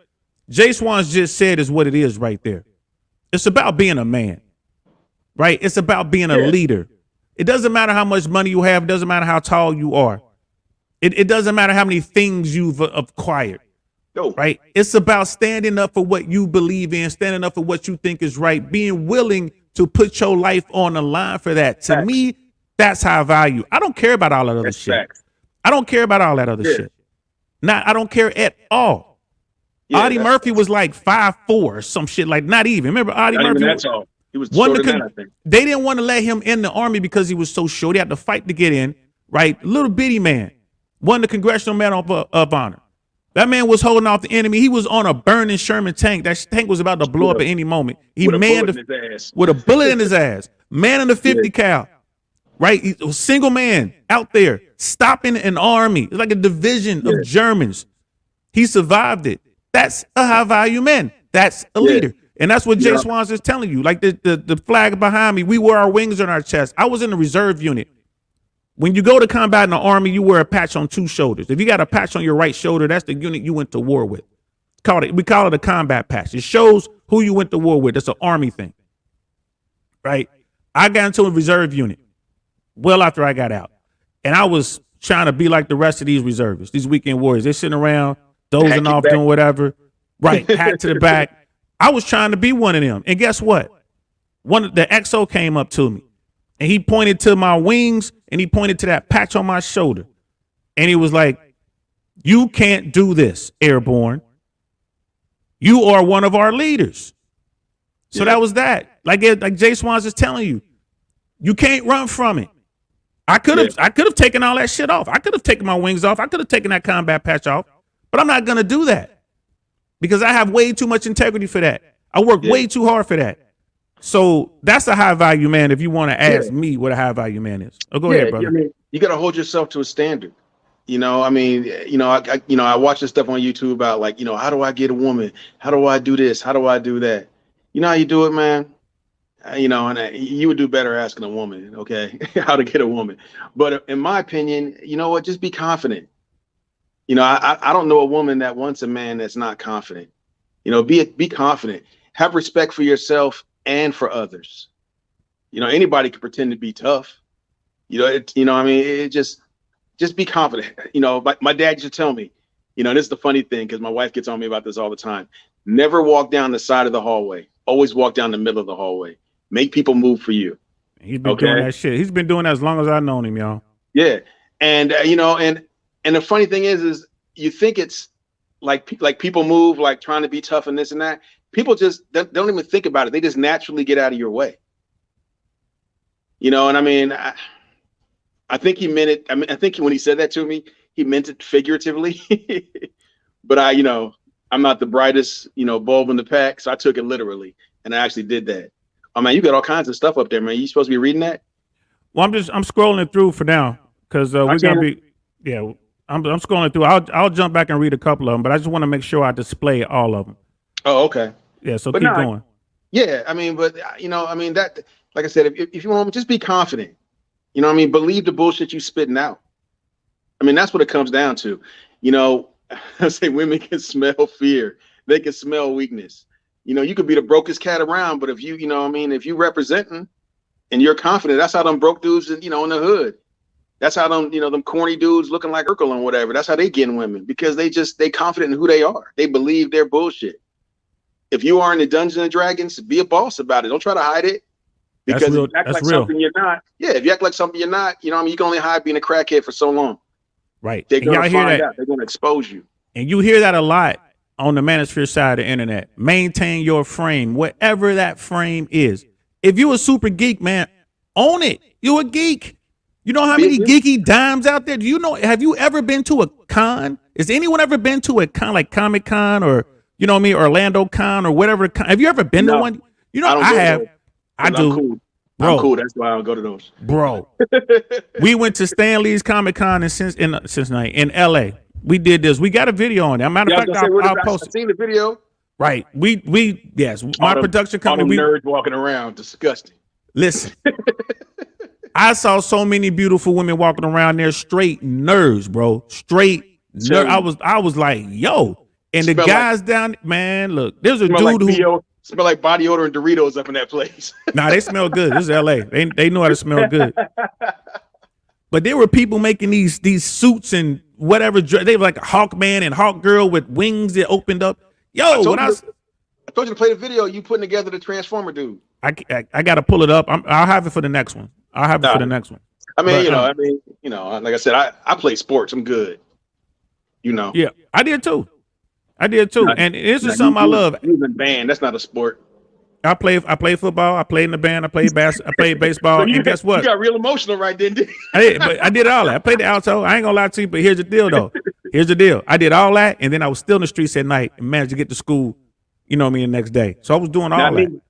Jswans just said is what it is right there. It's about being a man, right? It's about being a leader. It doesn't matter how much money you have. It doesn't matter how tall you are. It doesn't matter how many things you've acquired. No. Right? It's about standing up for what you believe in, standing up for what you think is right, being willing to put your life on the line for that. To me, that's high value. I don't care about all that other shit. Facts. I don't care about all that other shit. I don't care at all. Audie Murphy was like 5'4" or some shit, like not even. Remember Audie Murphy? Even that's all. He was shorter than that, I think. They didn't want to let him in the army because he was so short. He had to fight to get in, right? Little bitty man. Won the Congressional Medal of Honor. That man was holding off the enemy. He was on a burning Sherman tank. That tank was about to blow up at any moment. He manned with a bullet in his ass. Man in the 50 cal. Right? He was a single man out there stopping an army. It's like a division of Germans. He survived it. That's a high value man. That's a leader. And that's what Jswans is telling you. Like the flag behind me, we wear our wings on our chest. I was in the reserve unit. When you go to combat in the army, you wear a patch on 2 shoulders. If you got a patch on your right shoulder, that's the unit you went to war with. We call it a combat patch. It shows who you went to war with. That's an army thing. Right? I got into a reserve unit well after I got out. And I was trying to be like the rest of these reservists, these weekend warriors. They're sitting around, dozing off, doing whatever. Right, hat to the back. I was trying to be one of them. And guess what? The XO came up to me. And he pointed to my wings and he pointed to that patch on my shoulder. And he was like, "You can't do this, airborne. You are one of our leaders." So that was that. Like Jswans is telling you, you can't run from it. I could have taken all that shit off. I could have taken my wings off. I could have taken that combat patch off. But I'm not going to do that because I have way too much integrity for that. I work way too hard for that. So that's a high value man. If you want to ask me what a high value man is, go ahead, brother. I mean, you got to hold yourself to a standard. You know, I mean, I watch this stuff on YouTube about like, how do I get a woman? How do I do this? How do I do that? You know how you do it, man? You would do better asking a woman, okay, how to get a woman. But in my opinion, you know what? Just be confident. I don't know a woman that wants a man that's not confident. Be confident. Have respect for yourself and for others. Anybody can pretend to be tough. Just be confident. My dad used to tell me, this is the funny thing because my wife gets on me about this all the time. Never walk down the side of the hallway. Always walk down the middle of the hallway. Make people move for you. He's been doing that shit. He's been doing that as long as I've known him, y'all. Yeah. And, and the funny thing is you think it's like people move, like trying to be tough and this and that. People just they don't even think about it. They just naturally get out of your way. And I mean, I think he meant it. I mean, I think when he said that to me, he meant it figuratively. But I'm not the brightest, bulb in the pack. So I took it literally and I actually did that. Oh man, you got all kinds of stuff up there, man. You supposed to be reading that? Well, I'm scrolling it through for now because we're gonna be. Yeah, I'm scrolling through. I'll jump back and read a couple of them, but I just want to make sure I display all of them. Oh, okay. Yeah, so keep going. Yeah, I mean, but that, like I said, if you want, just be confident. Believe the bullshit you spitting out. I mean, that's what it comes down to. I say women can smell fear. They can smell weakness. You could be the brokest cat around, but if if you representing and you're confident, that's how them broke dudes, in the hood. That's how them corny dudes looking like Urkel and whatever. That's how they getting women because they confident in who they are. They believe their bullshit. If you are in the Dungeons and Dragons, be a boss about it. Don't try to hide it. Because if you act like something you're not, if you act like something you're not, you can only hide being a crackhead for so long. Right. They're gonna find out. They're gonna expose you. And you hear that a lot on the manosphere side of the internet. Maintain your frame, whatever that frame is. If you're a super geek, man, own it. You're a geek. You know how many geeky dimes out there? Have you ever been to a con? Has anyone ever been to a con like Comic-Con or you know what I mean, Orlando Con or whatever. Have you ever been to No, one? You know, I don't I go to have. those, I 'cause I'm do, cool. bro. I'm cool. That's why I don't go to those. Bro, we went to Stan Lee's Comic Con in Cincinnati in LA. We did this. We got a video on it. As a matter Yeah, of I was fact, gonna say, what is I'll that? post I've it. seen the video. Right. We yes. All My them- production all company. them We nerds walking around, disgusting. listen. I saw so many beautiful women walking around there, straight nerds, bro. Straight nerd. I was like, yo. And the Smell guys down, man, look, there's a Smell dude like who smell like body odor and Doritos up in that place. nah, they smell good. This is LA. They know how to smell good. But there were people making these suits and whatever. They were like a Hawkman and Hawk Girl with wings that opened up. Yo, I told you to play the video. You putting together the Transformer dude. I got to pull it up. I'll have it for the next one. I'll have it for the next one. I mean, But, like I said, I play sports. I'm good. You know. Yeah, I did too. And this is something I love. You was in band. That's not a sport. I play football. I played in the band. I played baseball. So and guess what? You got real emotional right then. I did all that. I played the alto. I ain't gonna lie to you, but here's the deal though. I did all that, and then I was still in the streets at night and managed to get to school. You know what I mean? The next day. So I was doing all that.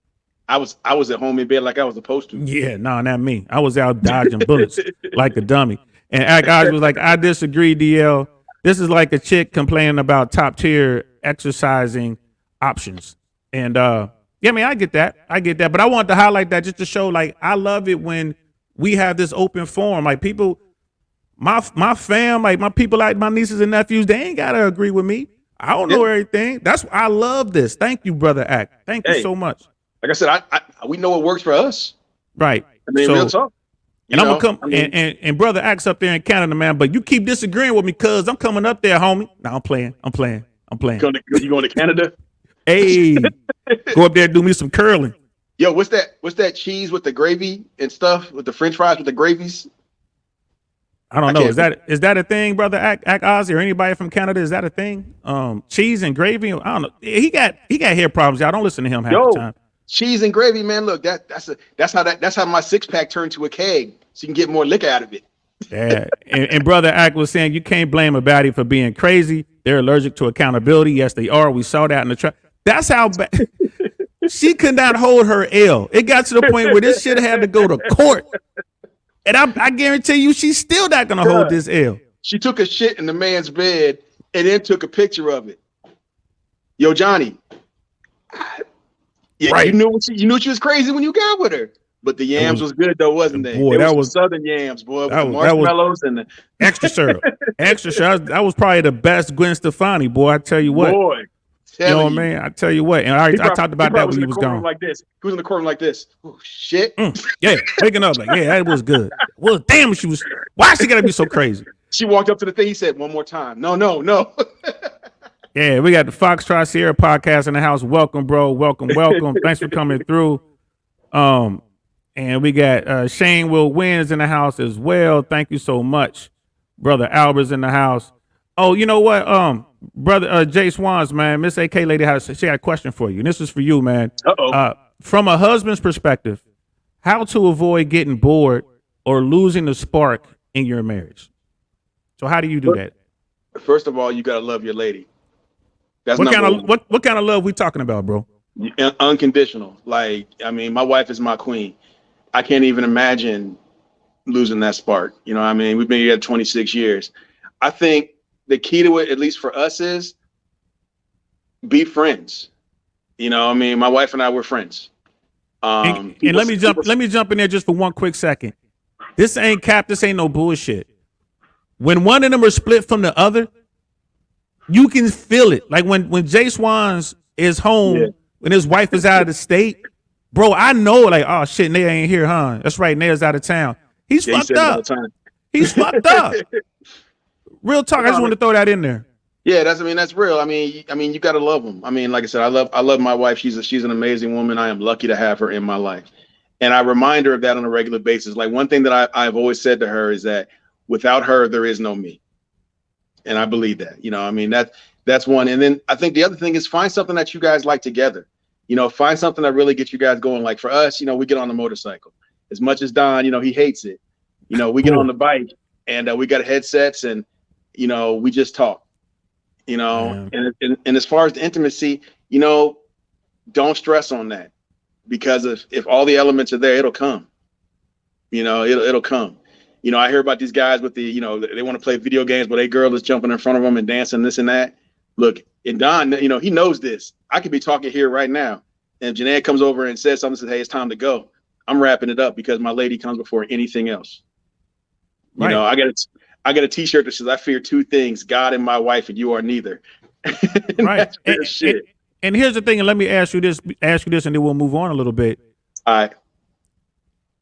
I was at home in bed like I was supposed to. Yeah, no, not me. I was out dodging bullets like a dummy. And Oz was like, I disagree, DL. This is like a chick complaining about top tier exercising options. And yeah, I mean, I get that. But I wanted to highlight that just to show, like, I love it when we have this open forum. Like people, my fam, like my people, like my nieces and nephews, they ain't gotta agree with me. I don't know everything. That's I love this. Thank you, brother Act. Thank you so much. Like I said, we know what works for us. Right. I mean, real talk. And I'm gonna come and brother Axe up there in Canada, man. But you keep disagreeing with me, cuz I'm coming up there, homie. No, I'm playing. You going to Canada? Hey, go up there and do me some curling. Yo, what's that cheese with the gravy and stuff with the French fries with the gravies? I don't know. Is that a thing, brother Act Ozzy or anybody from Canada? Is that a thing? Cheese and gravy. I don't know. He got hair problems. Y'all don't listen to him half the time. Cheese and gravy, man. Look, that's how my 6-pack turned to a keg, so you can get more liquor out of it. Yeah, and brother Act was saying you can't blame a baddie for being crazy. They're allergic to accountability. Yes, they are. We saw that in the trap. That's how bad. She could not hold her L. It got to the point where this shit had to go to court. And I guarantee you, she's still not gonna hold this L. She took a shit in the man's bed and then took a picture of it. Yo, Johnny. Yeah, right. You knew she was crazy when you got with her. But the yams was good though, wasn't they? Boy, that was Southern yams, boy. With the marshmallows and the extra syrup. Extra syrup. That was probably the best Gwen Stefani, boy. I tell you what. Boy. You know what I mean? I tell you what. And I talked about that when he was gone. Like this. He was in the corner like this. Oh shit. Yeah, waking up like, yeah, that was good. Well, damn, why she gotta be so crazy? She walked up to the thing. He said, one more time. No. Yeah, we got the Foxtrot Sierra podcast in the house. Welcome, bro. Welcome. Thanks for coming through. And we got Shane Will Wins in the house as well. Thank you so much. Brother Albert's in the house. Oh, you know what? Brother Jswans, man, Miss AK lady she had a question for you. And this is for you, man. From a husband's perspective, how to avoid getting bored or losing the spark in your marriage. So how do you do that? First of all, you gotta love your lady. That's what kind of love we talking about, bro? Unconditional. Like, I mean, my wife is my queen. I can't even imagine losing that spark. You know what I mean? We've been here 26 years. I think the key to it, at least for us, is be friends. You know, I mean, my wife and I were friends. And let me jump in there just for one quick second. This ain't cap. This ain't no bullshit. When one of them are split from the other, you can feel it. Like when Jswans is home, when his wife is out of the state, bro, I know, like, oh shit, Naya ain't here, huh? That's right, Naya's out of town. He's fucked up. He's fucked up. Real talk. I just want to throw that in there. Yeah, that's real. I mean, you gotta love him. I mean, like I said, I love my wife. She's an amazing woman. I am lucky to have her in my life, and I remind her of that on a regular basis. Like one thing that I've always said to her is that without her, there is no me, and I believe that. You know, I mean that's one. And then I think the other thing is find something that you guys like together. You know, find something that really gets you guys going. Like for us, you know, we get on the motorcycle. As much as Don, you know, he hates it. You know, we get on the bike and we got headsets and, you know, we just talk. You know, Man. and as far as the intimacy, you know, don't stress on that, because if all the elements are there, it'll come. You know, it'll come. You know, I hear about these guys with the, you know, they want to play video games, but a girl is jumping in front of them and dancing this and that. Look, and Don, you know, he knows this. I could be talking here right now, and if Janae comes over and says something, says, "Hey, it's time to go," I'm wrapping it up because my lady comes before anything else. You know, Right. I got a T-shirt that says, "I fear two things: God and my wife, and you are neither." And Right. that's real shit. And here's the thing, and let me ask you this, and then we'll move on a little bit. All right.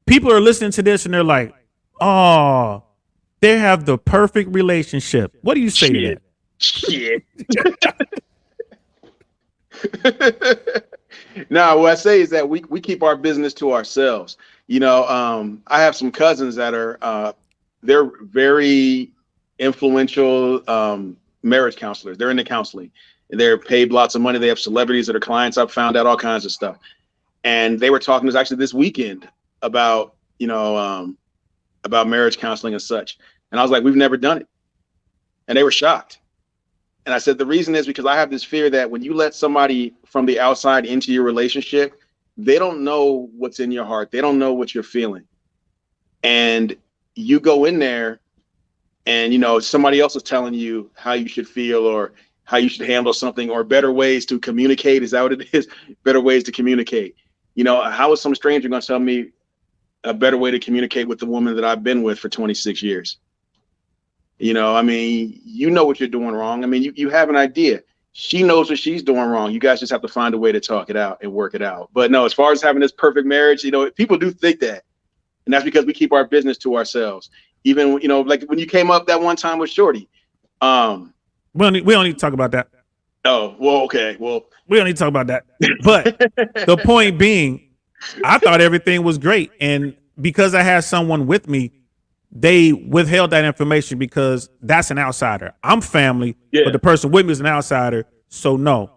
People are listening to this and they're like, oh, they have the perfect relationship. What do you say to Shit. Now, what I say is that we keep our business to ourselves. You know, I have some cousins that are they're very influential marriage counselors. They're into counseling. They're paid lots of money. They have celebrities that are clients. I've found out all kinds of stuff. And they were talking to us actually this weekend about, you know, about marriage counseling and such. And I was like, we've never done it. And they were shocked. And I said, the reason is because I have this fear that when you let somebody from the outside into your relationship, they don't know what's in your heart. They don't know what you're feeling. And you go in there and, you know, somebody else is telling you how you should feel or how you should handle something or better ways to communicate. Is that what it is? Better ways to communicate. You know, how is some stranger going to tell me a better way to communicate with the woman that I've been with for 26 years? You know, I mean, you know what you're doing wrong. I mean, you have an idea. She knows what she's doing wrong. You guys just have to find a way to talk it out and work it out. But no, as far as having this perfect marriage, you know, people do think that. And that's because we keep our business to ourselves. Even, you know, like when you came up that one time with Shorty. We don't need to talk about that. Oh, well, okay. Well, we don't need to talk about that. But the point being, I thought everything was great. And because I had someone with me, they withheld that information because that's an outsider. I'm family, but the person with me is an outsider. So no.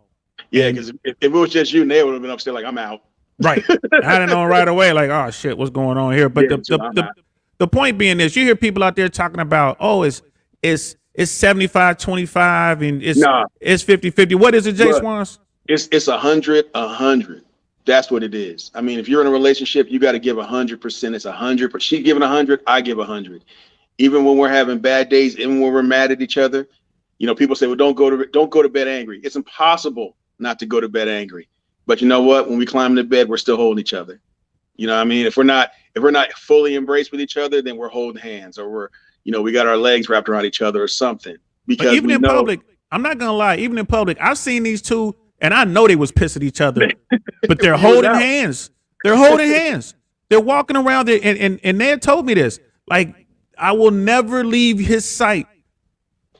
Yeah, because if it was just you, they would have been upstairs like, I'm out. Right. I had it on right away, like, oh shit, what's going on here? But the point being is, you hear people out there talking about, oh, it's 75-25 and it's 50-50. What is it, Jswans? It's 100-100. That's what it is. I mean, if you're in a relationship, you got to give 100%. It's 100. But she's giving 100. I give 100. Even when we're having bad days, even when we're mad at each other, you know, people say, well, don't go to bed angry. It's impossible not to go to bed angry. But you know what? When we climb into bed, we're still holding each other. You know what I mean? If we're not fully embraced with each other, then we're holding hands, or we're, you know, we got our legs wrapped around each other or something. Because even in public, I'm not gonna lie, even in public, I've seen these two, and I know they was pissed at each other, but they're holding hands. They're holding hands. They're walking around there, and they had told me this. Like, I will never leave his sight,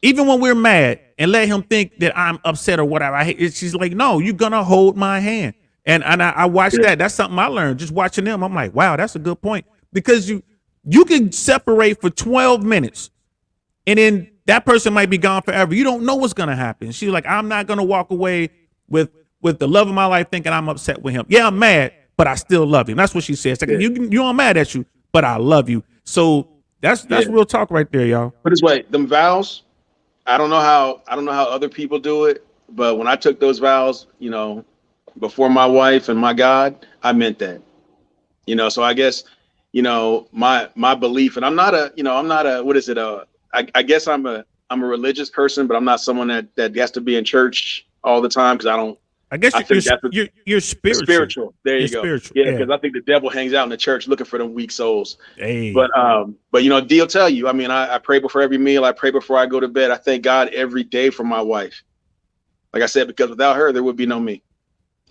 even when we're mad, and let him think that I'm upset or whatever. She's like, no, you're gonna hold my hand. And I watched that. That's something I learned just watching them. I'm like, wow, that's a good point. Because you can separate for 12 minutes and then that person might be gone forever. You don't know what's gonna happen. She's like, I'm not gonna walk away with the love of my life thinking I'm upset with him. Yeah, I'm mad, but I still love him. That's what she says. Like, you I'm mad at you, but I love you. So that's real talk right there, y'all. Put it this way, them vows, I don't know how other people do it, but when I took those vows, you know, before my wife and my God, I meant that. You know, so I guess, you know, my belief, and I'm not a what is it? I guess I'm a religious person, but I'm not someone that has to be in church all the time, because I don't. I guess you're spiritual. Spiritual. There you go. Spiritual. Yeah, because I think the devil hangs out in the church looking for them weak souls. Hey. But you know, Deal tell you. I mean, I pray before every meal. I pray before I go to bed. I thank God every day for my wife. Like I said, because without her, there would be no me.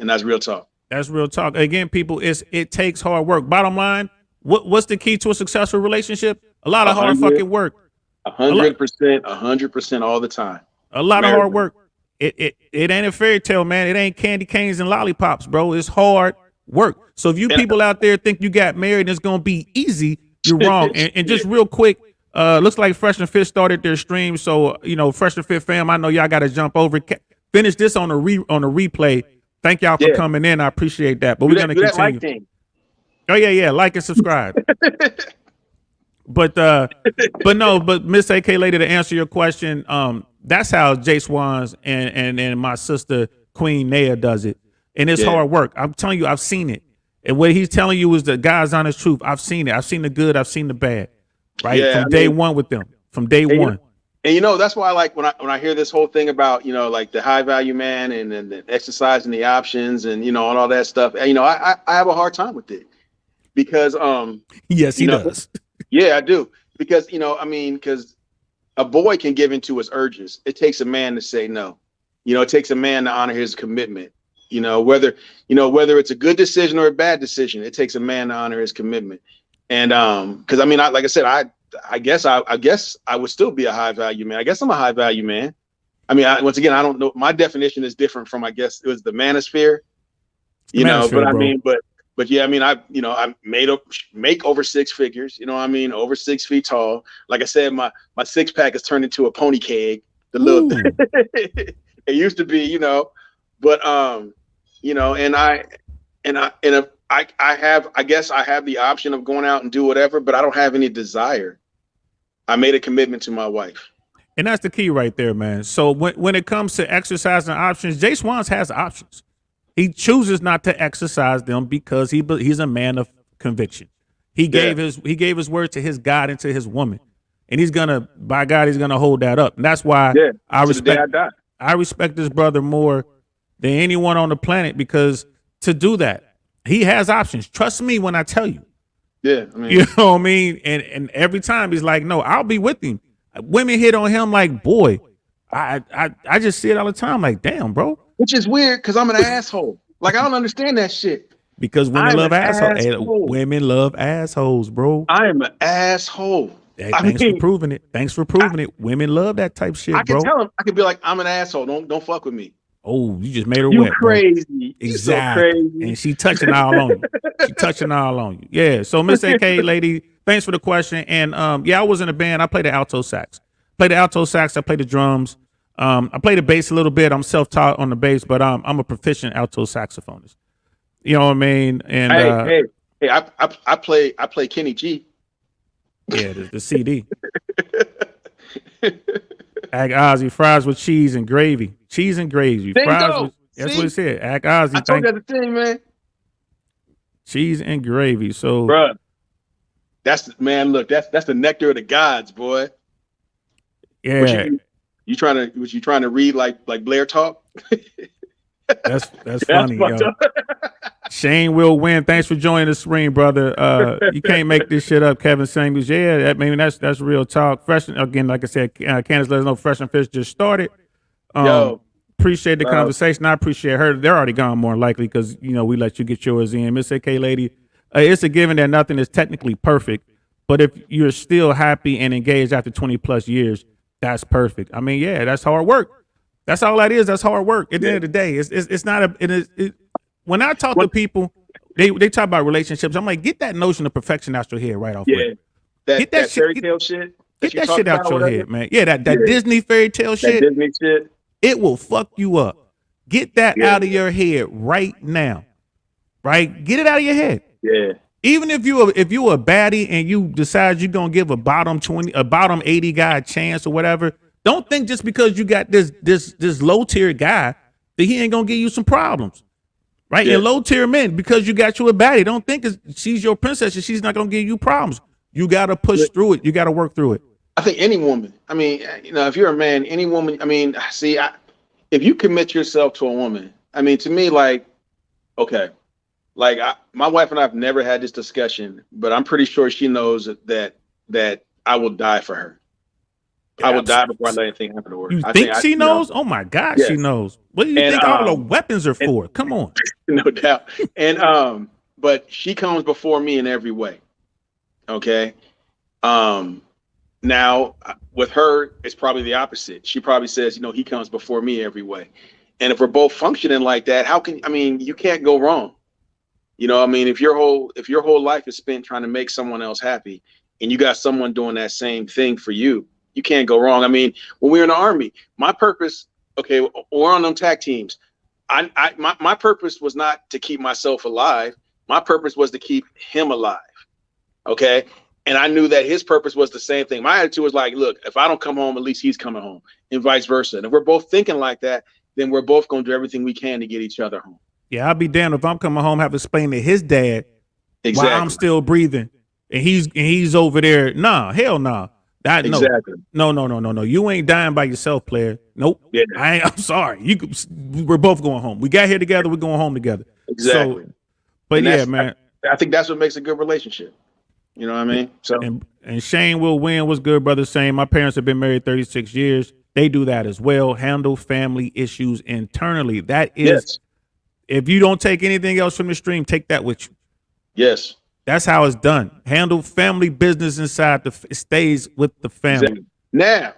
And that's real talk. That's real talk. Again, people, it takes hard work. Bottom line, what's the key to a successful relationship? A lot of hard fucking work. 100%, 100% all the time. A lot of hard work. It ain't a fairy tale, man. It ain't candy canes and lollipops, bro. It's hard work. So if you people out there think you got married and it's gonna be easy, you're wrong. And just real quick, looks like Fresh and Fit started their stream. So, you know, Fresh and Fit fam, I know y'all got to jump over. Finish this on a replay. Thank y'all for coming in. I appreciate that. But we're gonna continue. Like oh yeah, like and subscribe. But no, but Miss AK Lady, to answer your question, that's how Jswans and my sister Queen Naya does it. And it's hard work. I'm telling you, I've seen it. And what he's telling you is the God's honest truth. I've seen it. I've seen the good, I've seen the bad. Right? Yeah, From day one with them. From day one. And that's why I like when I hear this whole thing about, like the high value man and the exercising the options and and all that stuff. And, I have a hard time with it because yes, he does. Yeah, I do. Because because a boy can give into his urges. It takes a man to say no. It takes a man to honor his commitment. Whether it's a good decision or a bad decision, it takes a man to honor his commitment. And because like I said, I guess I would still be a high value man. I guess I'm a high value man. Once again, I don't know. My definition is different from, I guess it was the manosphere, but yeah, I make over six figures, over 6 feet tall. Like I said, my six pack has turned into a pony keg. The little it used to be, but I guess I have the option of going out and do whatever, but I don't have any desire. I made a commitment to my wife. And that's the key right there, man. So when it comes to exercising options, Jswans has options. He chooses not to exercise them because he's a man of conviction. He gave his word to his God and to his woman, and he's gonna hold that up. And that's why I respect this brother more than anyone on the planet, because to do that, he has options. Trust me when I tell you. Yeah, you know what I mean? And every time he's like, no, I'll be with him. Women hit on him like, boy, I just see it all the time. Like, damn, bro. Which is weird because I'm an asshole. Like, I don't understand that shit. Because women love assholes. Women love assholes, bro. I am an asshole. Hey, thanks for proving it. Thanks for proving it. Women love that type shit, bro. I can tell them. I can be like, I'm an asshole. Don't fuck with me. Oh, you just made her you wet. Crazy. Bro. Exactly. You so crazy. And she touching all on you. She touching all on you. Yeah. So Miss AK Lady, thanks for the question. And I was in a band. I played the alto sax. I played the drums. I play the bass a little bit. I'm self-taught on the bass, but I'm a proficient alto saxophonist. You know what I mean? And hey, I play Kenny G. Yeah, the CD. Ag Ozzy, fries with cheese and gravy. Cheese and gravy. Fries with, that's what it said. Ag Ozzy. I told you that the thing, man. Cheese and gravy. So, bruh, that's the nectar of the gods, boy. Yeah. Was you trying to read like Blair talk? That's funny, yo. Shane will win. Thanks for joining the stream, brother. You can't make this shit up, Kevin Samuels. Yeah, that's real talk. Fresh again, like I said, Candace let us know Fresh and Fish just started. Appreciate the conversation. I appreciate her. They're already gone more likely because we let you get yours in. Miss AK Lady, it's a given that nothing is technically perfect, but if you're still happy and engaged after 20 plus years, that's perfect. I mean, yeah, that's hard work. That's all that is. That's hard work. At the end of the day, it's not when I talk to people, they talk about relationships. I'm like, get that notion of perfection out your head right off. Yeah, get that fairy tale shit. Get that shit out your head, man. Yeah, that Disney fairy tale shit. Disney shit. It will fuck you up. Get that out of your head right now. Right? Get it out of your head. Yeah. Even if you a baddie and you decide you're gonna give a bottom 80 guy a chance or whatever, don't think just because you got this low tier guy that he ain't gonna give you some problems. Right? Yeah. And low tier men, because you got you a baddie, don't think she's your princess and she's not gonna give you problems. You gotta push through it. You gotta work through it. I think any woman, if you're a man, any woman, if you commit yourself to a woman, to me, like, okay. Like my wife and I have never had this discussion, but I'm pretty sure she knows that I will die for her. I will die before I let anything happen to her. You think she knows? Oh my God, yes. She knows. What do you think all the weapons are for? Come on. No doubt. And but she comes before me in every way. Okay. Now with her, it's probably the opposite. She probably says, he comes before me every way. And if we're both functioning like that, you can't go wrong. If your whole life is spent trying to make someone else happy and you got someone doing that same thing for you, you can't go wrong. When we were in the Army, my purpose, we're on them tag teams. My purpose was not to keep myself alive. My purpose was to keep him alive. Okay. And I knew that his purpose was the same thing. My attitude was like, look, if I don't come home, at least he's coming home, and vice versa. And if we're both thinking like that, then we're both going to do everything we can to get each other home. Yeah, I'll be damned if I'm coming home have to explain to his dad Exactly. why I'm still breathing and he's over there. Nah, hell nah. That no. Exactly. No. You ain't dying by yourself, player. Nope. Yeah. I'm sorry. We're both going home. We got here together. We're going home together. Exactly. So, but yeah, man. I think that's what makes a good relationship. You know what I mean? So and Shane will win. What's good, brother Shane? My parents have been married 36 years. They do that as well. Handle family issues internally. That is, yes. If you don't take anything else from the stream, take that with you. Yes. That's how it's done. Handle family business inside it stays with the family. Exactly. Now,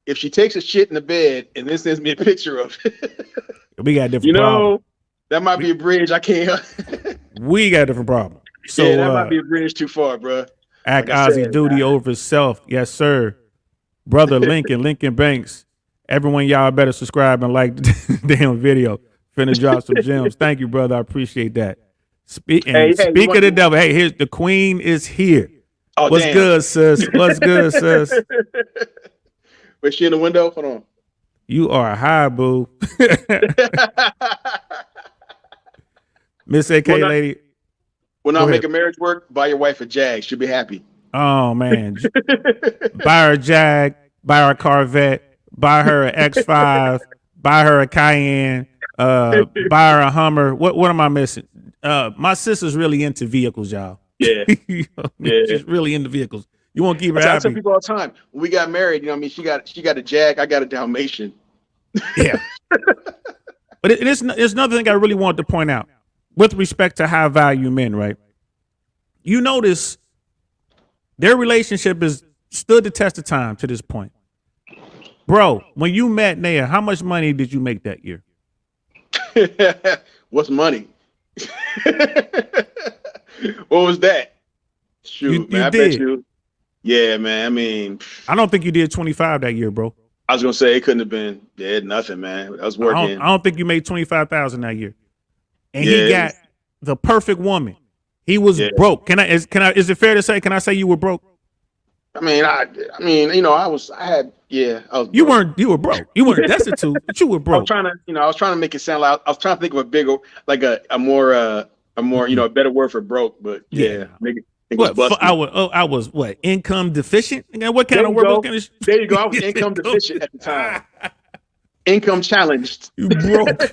if she takes a shit in the bed and then sends me a picture of it, we got a different problem. That might be a bridge I can't. We got a different problem. So yeah, that might be a bridge too far, bro. Act like Ozzy duty over self. Yes, sir. Brother Lincoln Banks. Everyone, y'all better subscribe and like the damn video. Finna drop some gems. Thank you, brother. I appreciate that. Speak of the devil. Hey, here's the queen is here. Oh, what's good, sis? What's good, sis? Was she in the window? Hold on. You are high, boo. Miss AK lady. When I make a marriage work, buy your wife a Jag. She'll be happy. Oh, man. Buy her a Jag, buy her a Corvette, buy her an X5, buy her a Cayenne, buy her a Hummer. What am I missing? My sister's really into vehicles, y'all. Yeah. She's really into vehicles. You won't keep her happy. I tell people all the time, when we got married, you know what I mean? She got a Jag, I got a Dalmatian. Yeah. But it's another thing I really wanted to point out with respect to high value men, right? You notice their relationship has stood the test of time to this point. Bro, when you met Naya, how much money did you make that year? What's money? What was that? Shoot, man, I bet you. Yeah, man. I mean, I don't think you did 25 that year, bro. I was gonna say it couldn't have been. Yeah, nothing, man. I was working. I don't think you made 25,000 that year. And he got the perfect woman. He was broke. Is it fair to say? Can I say you were broke? I mean, you know, you were broke. You weren't destitute, but you were broke. I was trying to make it sound like I was trying to think of a bigger, like a more, you know, a better word for broke, but make it. I was what, income deficient? What kind of work? There you go. I was income deficient at the time. Income challenged. You broke.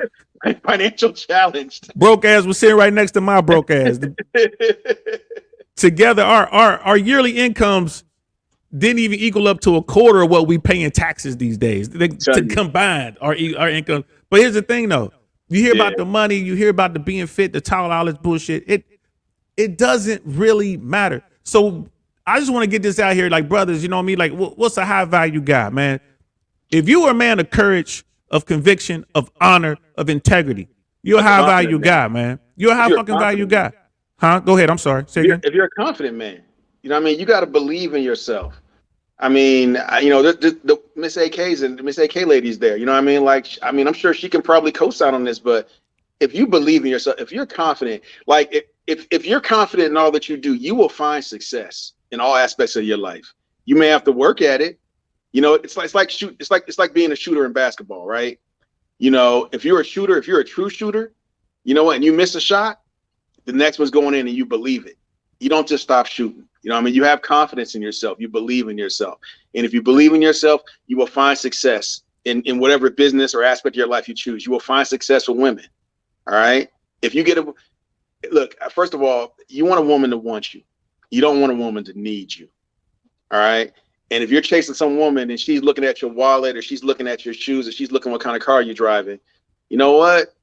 Financial challenged. Broke ass was sitting right next to my broke ass. Together, our yearly incomes didn't even equal up to a quarter of what we pay in taxes these days. Combined our income. But here's the thing, though. You hear about the money, you hear about the being fit, the tall, all this bullshit. It doesn't really matter. So I just want to get this out here, like, brothers, you know what I mean? Like, what's a high value guy, man? If you are a man of courage, of conviction, of honor, of integrity, you're a high value guy, man. You're a high fucking value guy. Huh? Go ahead. I'm sorry. Say again. If you're a confident man, you know what I mean? You got to believe in yourself. I mean, you know, the Miss AKs and Miss AK ladies there, you know what I mean? Like, I mean, I'm sure she can probably co-sign on this, but if you believe in yourself, if you're confident, like if you're confident in all that you do, you will find success in all aspects of your life. You may have to work at it. You know, it's like being a shooter in basketball, right? You know, if you're a shooter, if you're a true shooter, you know what, and you miss a shot, the next one's going in and you believe it. You don't just stop shooting. You know what I mean? You have confidence in yourself. You believe in yourself. And if you believe in yourself, you will find success in whatever business or aspect of your life you choose. You will find success with women. All right. If you get look, first of all, you want a woman to want you. You don't want a woman to need you. All right. And if you're chasing some woman and she's looking at your wallet or she's looking at your shoes or she's looking what kind of car you're driving, you know what?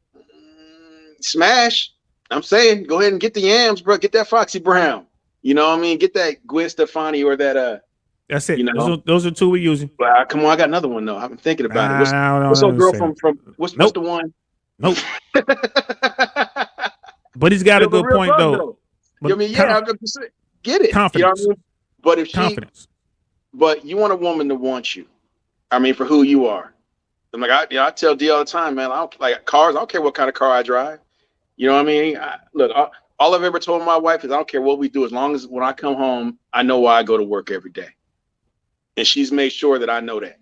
Smash. I'm saying, go ahead and get the yams, bro. Get that Foxy Brown. You know what I mean? Get that Gwen Stefani or that That's it. You know? Those are two we're using. Come on, I got another one though. I've been thinking about it. What's old girl from what's the one? Nope. But he's got a good point though. I mean, I'm just saying, get it. Confidence. You know what I mean? But if confidence. But you want a woman to want you. I mean, for who you are. I'm like, I tell D all the time, man. I don't like cars. I don't care what kind of car I drive. You know what I mean? all I've ever told my wife is I don't care what we do, as long as when I come home, I know why I go to work every day. And she's made sure that I know that.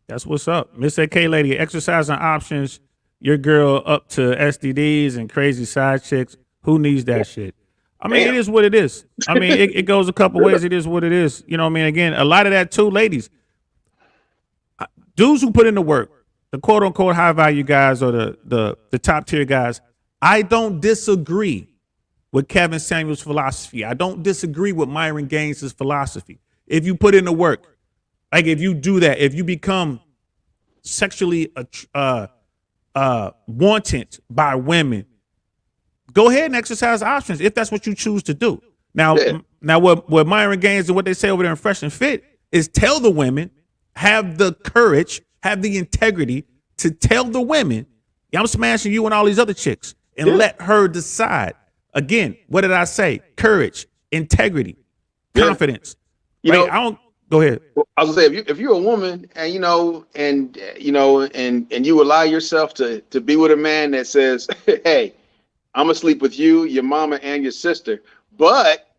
That's what's up. Miss AK lady, exercising options, your girl up to STDs and crazy side chicks. Who needs that shit? I mean, Damn. it is what it is. I mean, it goes a couple ways. It is what it is. You know what I mean? Again, a lot of that too, ladies. Dudes who put in the work, the quote unquote high value guys or the top tier guys, I don't disagree with Kevin Samuels' philosophy. I don't disagree with Myron Gaines' philosophy. If you put in the work, like if you do that, if you become sexually wanted by women, go ahead and exercise options if that's what you choose to do. Now, what Myron Gaines and what they say over there in Fresh and Fit is tell the women, have the courage, have the integrity to tell the women, yeah, I'm smashing you and all these other chicks, and let her decide. Again, what did I say? Courage, integrity, confidence. You right? know, I don't. Go ahead. I was gonna say, if you're a woman and and you allow yourself to be with a man that says, "Hey, I'm gonna sleep with you, your mama, and your sister," but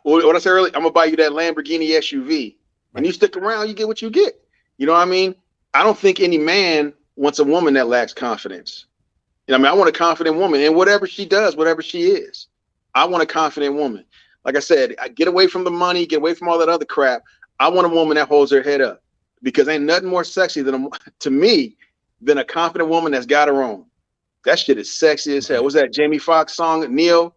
what I said earlier, I'm gonna buy you that Lamborghini SUV, and you stick around, you get what you get. You know what I mean? I don't think any man wants a woman that lacks confidence. You know what I mean? I want a confident woman, and whatever she does, whatever she is, I want a confident woman. Like I said, I get away from the money, get away from all that other crap. I want a woman that holds her head up, because ain't nothing more sexy to me than a confident woman that's got her own. That shit is sexy as hell. What's that Jamie Foxx song, Neo?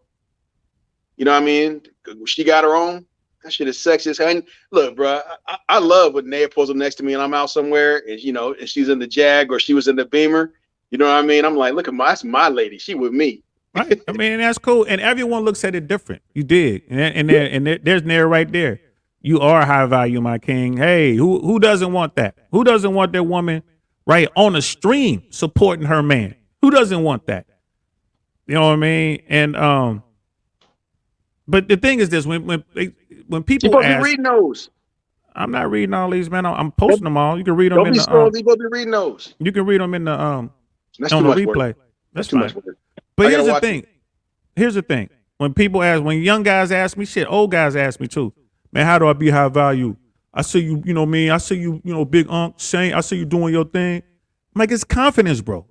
You know what I mean? She got her own. That shit is sexy as hell. And look, bro, I love when Naya pulls up next to me and I'm out somewhere and, and she's in the Jag or she was in the Beamer. You know what I mean? I'm like, look at that's my lady. She with me. Right. I mean, that's cool. And everyone looks at it different. You dig. And there's Nair right there. You are high value, my king. Hey, who doesn't want that? Who doesn't want their woman right on a stream supporting her man? Who doesn't want that? You know what I mean? And but the thing is this: when people supposed ask, to be reading those. I'm not reading all these, man. I'm posting them all. You can read them Don't in be the. scrolling. You supposed to be reading those. You can read them in the That's on too the much replay. work. That's too fine. much work. But here's the thing. Here's the thing. When people ask, when young guys ask me, shit, old guys ask me too. Man, how do I be high value? I see you, you know me. I see you, big Shane. I see you doing your thing. I'm like, it's confidence, bro.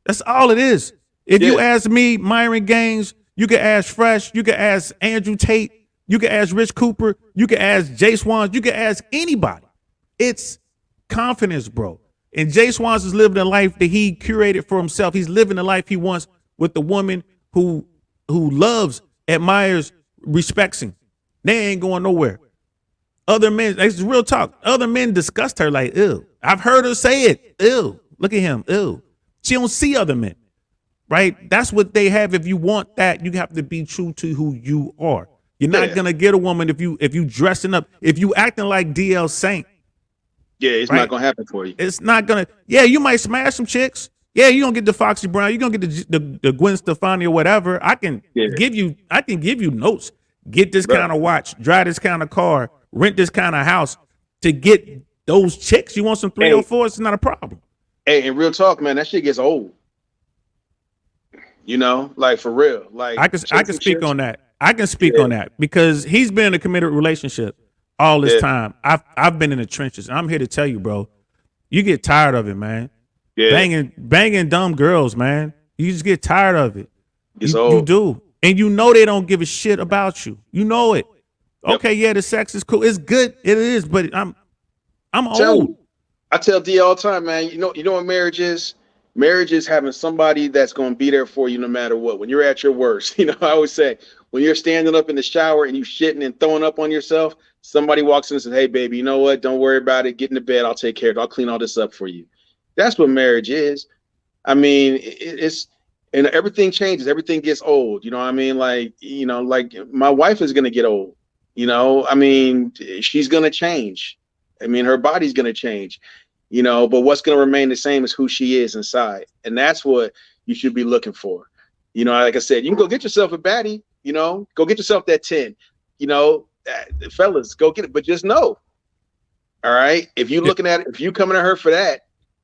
That's all it is. If you ask me, Myron Gaines, you can ask Fresh, you can ask Andrew Tate, you can ask Rich Cooper, you can ask Jswans, you can ask anybody. It's confidence, bro. And Jswans is living the life that he curated for himself. He's living the life he wants with the woman who loves, admires, respects him. They ain't going nowhere. Other men, it's real talk. Other men disgust her like, ew. I've heard her say it. Ew. Look at him. Ew. She don't see other men. Right? That's what they have. If you want that, you have to be true to who you are. You're not gonna get a woman if you dressing up, if you acting like DL Saint. Yeah, it's not gonna happen for you. It's not gonna. Yeah, you might smash some chicks. Yeah, you gonna get the Foxy Brown. You gonna get the Gwen Stefani or whatever. I can give you notes. Get this kind of watch. Drive this kind of car. Rent this kind of house to get those chicks. You want some 304? It's not a problem. Hey, in real talk, man, that shit gets old. Like for real. Like I can speak on that. I can speak on that because he's been in a committed relationship all this time. I've been in the trenches. I'm here to tell you, bro. You get tired of it, man. Yeah. Banging dumb girls, man. You just get tired of it. You do. And they don't give a shit about you. You know it. Okay, yeah, the sex is cool. It's good. It is, but I'm old. I tell D all the time, man, you know what marriage is? Marriage is having somebody that's going to be there for you no matter what. When you're at your worst, I always say, when you're standing up in the shower and you shitting and throwing up on yourself, somebody walks in and says, hey, baby, you know what? Don't worry about it. Get in the bed. I'll take care of it. I'll clean all this up for you. That's what marriage is. I mean, and everything changes. Everything gets old. You know what I mean? Like my wife is going to get old. I mean, she's going to change. I mean, her body's going to change. But what's going to remain the same is who she is inside. And that's what you should be looking for. Like I said, you can go get yourself a baddie, go get yourself that 10, fellas, go get it. But just know, all right, if you coming at her for that,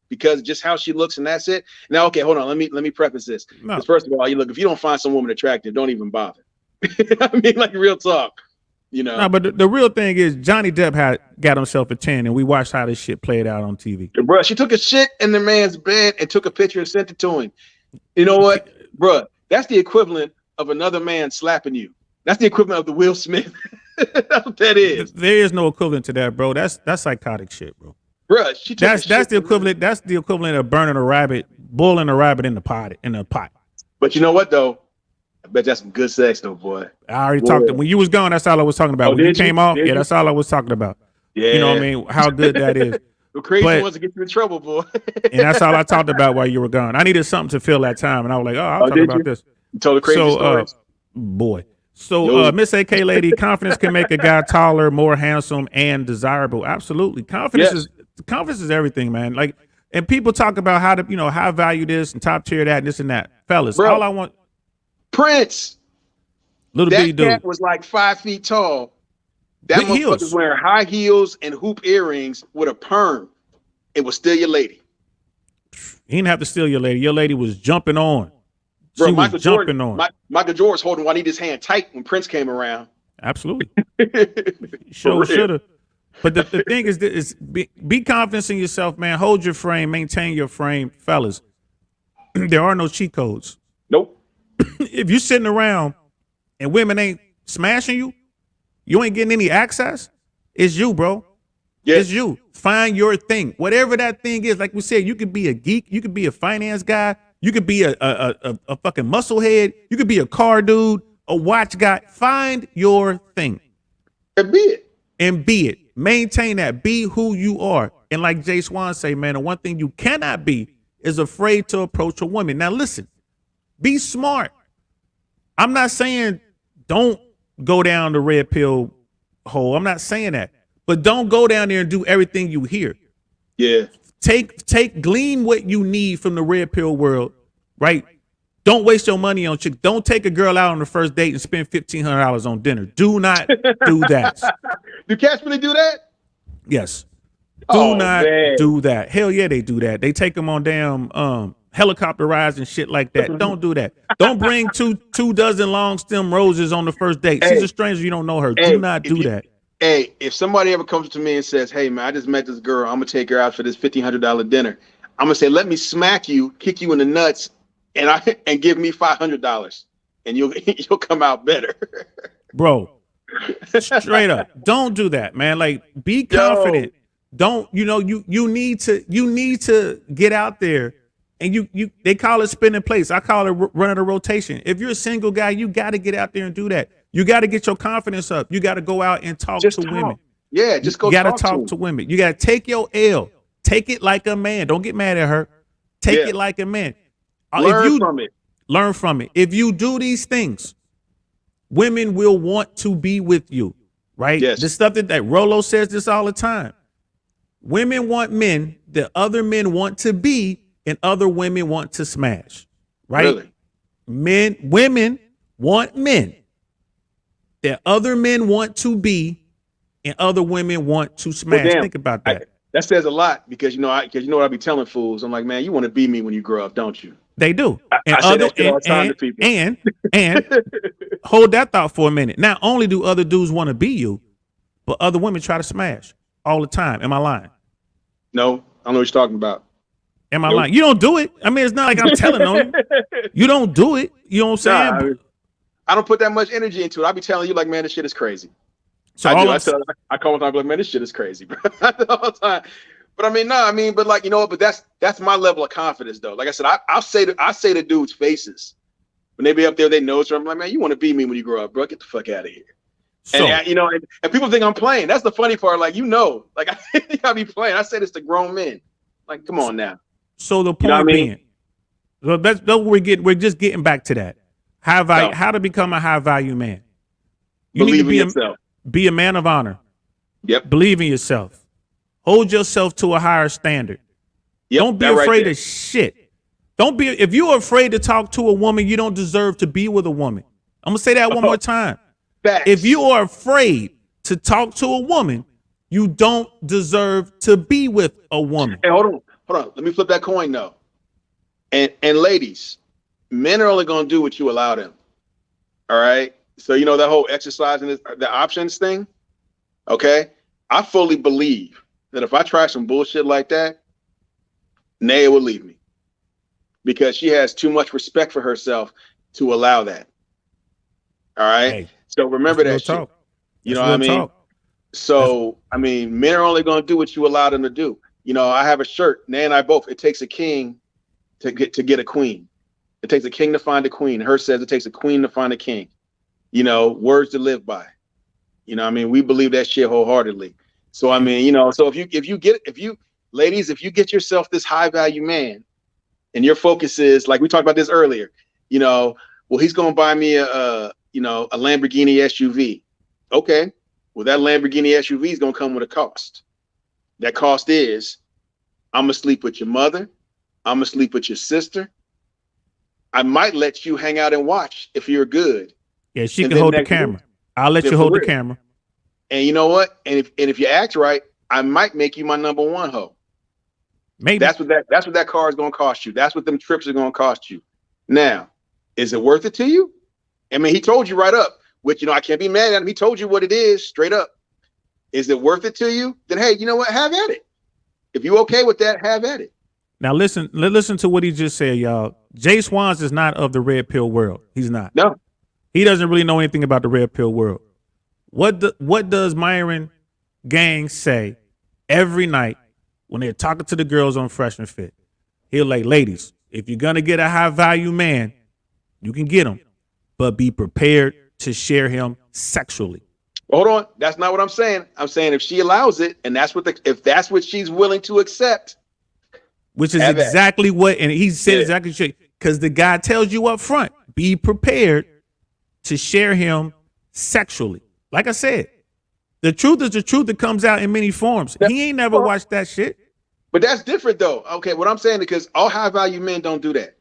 because just how she looks and that's it. Now, okay, hold on. Let me preface this. No. Because first of all, if you don't find some woman attractive, don't even bother. I mean, like real talk. No, but the real thing is Johnny Depp got himself a 10, and we watched how this shit played out on TV. Bro, she took a shit in the man's bed and took a picture and sent it to him. You know what, bro? That's the equivalent of another man slapping you. That's the equivalent of the Will Smith. That's what that is. There is no equivalent to that, bro. That's psychotic shit, bro. Bro, she took that's the equivalent. That's the equivalent of boiling a rabbit in the pot. But you know what though? I bet that's some good sex though, boy. I already talked when you was gone. That's all I was talking about. Oh, when you came off, yeah, that's all I was talking about. Yeah, you know what I mean? How good that is. The crazy ones to get you in trouble, boy. And that's all I talked about while you were gone. I needed something to fill that time, and I was like, I'll talk about this. You told the crazy stories. Boy. So, Miss AK Lady, confidence can make a guy taller, more handsome, and desirable. Absolutely. Confidence is everything, man. Like, and people talk about how to, high value this and top tier that and this and that. Fellas, bro, all I want. Prince. Little bitty dude. That cat was like 5 feet tall. That with motherfucker's heels. wearing high heels and hoop earrings with a perm. It was still your lady. He didn't have to steal your lady. Your lady was jumping on. Bro, she was jumping on. Michael Jordan's holding Juanita's hand tight when Prince came around. Absolutely. Sure should have. But the thing is be confident in yourself, man. Hold your frame, maintain your frame, fellas. There are no cheat codes. Nope. If you're sitting around and women ain't smashing you, you ain't getting any access. It's you, bro. Yes. It's you. Find your thing. Whatever that thing is, like we said, you could be a geek, you could be a finance guy, you could be a fucking musclehead, you could be a car dude, a watch guy. Find your thing. And be it. Maintain that. Be who you are. And like Jswan say, man, the one thing you cannot be is afraid to approach a woman. Now listen, be smart. I'm not saying don't go down the red pill hole. I'm not saying that. But don't go down there and do everything you hear. Yeah. Glean what you need from the red pill world, right? Don't waste your money on chicks. Don't take a girl out on the first date and spend $1,500 on dinner. Do not do that. Do cats really do that? Yes. Do not do that. Hell yeah, they do that. They take them on damn helicopter rides and shit like that. Don't do that. Don't bring two dozen long stem roses on the first date. She's a stranger. You don't know her. Do not do that. Hey, if somebody ever comes to me and says, hey, man, I just met this girl. I'm going to take her out for this $1,500 dinner. I'm going to say, let me smack you, kick you in the nuts, and give me $500. And you'll come out better. Bro, straight up. Don't do that, man. Like, be confident. Don't, you need to get out there. And they call it spinning plates. I call it running a rotation. If you're a single guy, you got to get out there and do that. You got to get your confidence up. You got to go out and talk to women. Yeah, just go. You got to talk to women. You got to take your L. Take it like a man. Don't get mad at her. Take it like a man. Learn from it. If you do these things, women will want to be with you, right? Yes. The stuff that Rolo says this all the time. Women want men that other men want to be, and other women want to smash, right? Really? Women want men that other men want to be, and other women want to smash. Well, think about that. That says a lot because you know what I be telling fools. I'm like, man, you want to be me when you grow up, don't you? They do. I say that shit all the time to people. And hold that thought for a minute. Not only do other dudes want to be you, but other women try to smash all the time. Am I lying? No, I don't know what you're talking about. Am I lying? You don't do it. I mean, it's not like I'm telling on you. You don't do it. You know what I'm saying? I don't put that much energy into it. I be telling you like, man, this shit is crazy. So I call time like, man, this shit is crazy, bro. All the time. But but like, but that's my level of confidence though. Like I said, I say to dudes' faces when they be up there, they know. So I'm like, man, you want to be me when you grow up, bro? Get the fuck out of here. So, and people think I'm playing. That's the funny part. Like, like I think I be playing. I say this to grown men. Like, come on now. So the point being, that's we're just getting back to that. How to become a high value man. You need to be a man of honor. Yep. Believe in yourself. Hold yourself to a higher standard. Yep, don't be afraid of shit. If you're afraid to talk to a woman, you don't deserve to be with a woman. I'm gonna say that one more time. Facts. If you are afraid to talk to a woman, you don't deserve to be with a woman. Hey, hold on. hold on. Let me flip that coin though. And ladies, men are only going to do what you allow them. All right. So you know that whole exercising the options thing. Okay. I fully believe that if I try some bullshit like that, Naya will leave me because she has too much respect for herself to allow that. All right. Hey, So remember that's real that shit. talk. You That's know what real I mean? talk. So, I mean, men are only going to do what you allow them to do. You know, I have a shirt, Naya and I both, it takes a king to get a queen. It takes a king to find a queen. Her says it takes a queen to find a king. You know, words to live by. You know, I mean, we believe that shit wholeheartedly. So, I mean, you know, so if you ladies, if you get yourself this high value man and your focus is like we talked about this earlier, you know, well, he's going to buy me a Lamborghini SUV. Okay. Well, that Lamborghini SUV is going to come with a cost. That cost is I'm going to sleep with your mother. I'm going to sleep with your sister. I might let you hang out and watch if you're good. Yeah, she can hold the camera. I'll let you hold the camera. And you know what? And if you act right, I might make you my number one hoe. Maybe that's what that car is going to cost you. That's what them trips are going to cost you. Now, is it worth it to you? I mean, he told you right up, which, you know, I can't be mad at him. He told you what it is straight up. Is it worth it to you? Then, hey, you know what? Have at it. If you okay with that, have at it. Now listen to what he just said, y'all. Jswans is not of the red pill world. He's not. No. He doesn't really know anything about the red pill world. What does Myron Gang say every night when they're talking to the girls on Fresh and Fit? He'll like, ladies, if you're gonna get a high value man, you can get him, but be prepared to share him sexually. Hold on, that's not what I'm saying. I'm saying if she allows it, and if that's what she's willing to accept, which is exactly what, and he said exactly because the guy tells you up front, be prepared to share him sexually. Like I said, the truth is the truth that comes out in many forms. He ain't never watched that shit. But that's different though. Okay, what I'm saying, because all high value men don't do that.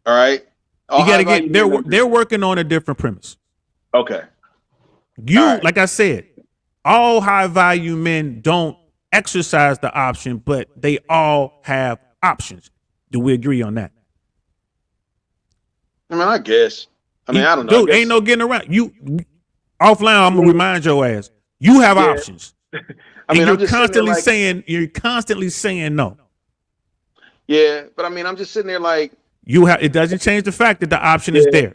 All right. You gotta get they're working on a different premise. Okay. Like I said, all high value men don't exercise the option, but they all have options. Do we agree on that? I mean, I guess. I mean, I don't know. Dude, ain't no getting around. You offline, I'm gonna remind your ass. You have options. I mean, you're constantly saying no. Yeah, but I mean, I'm just sitting there like it doesn't change the fact that the option is there.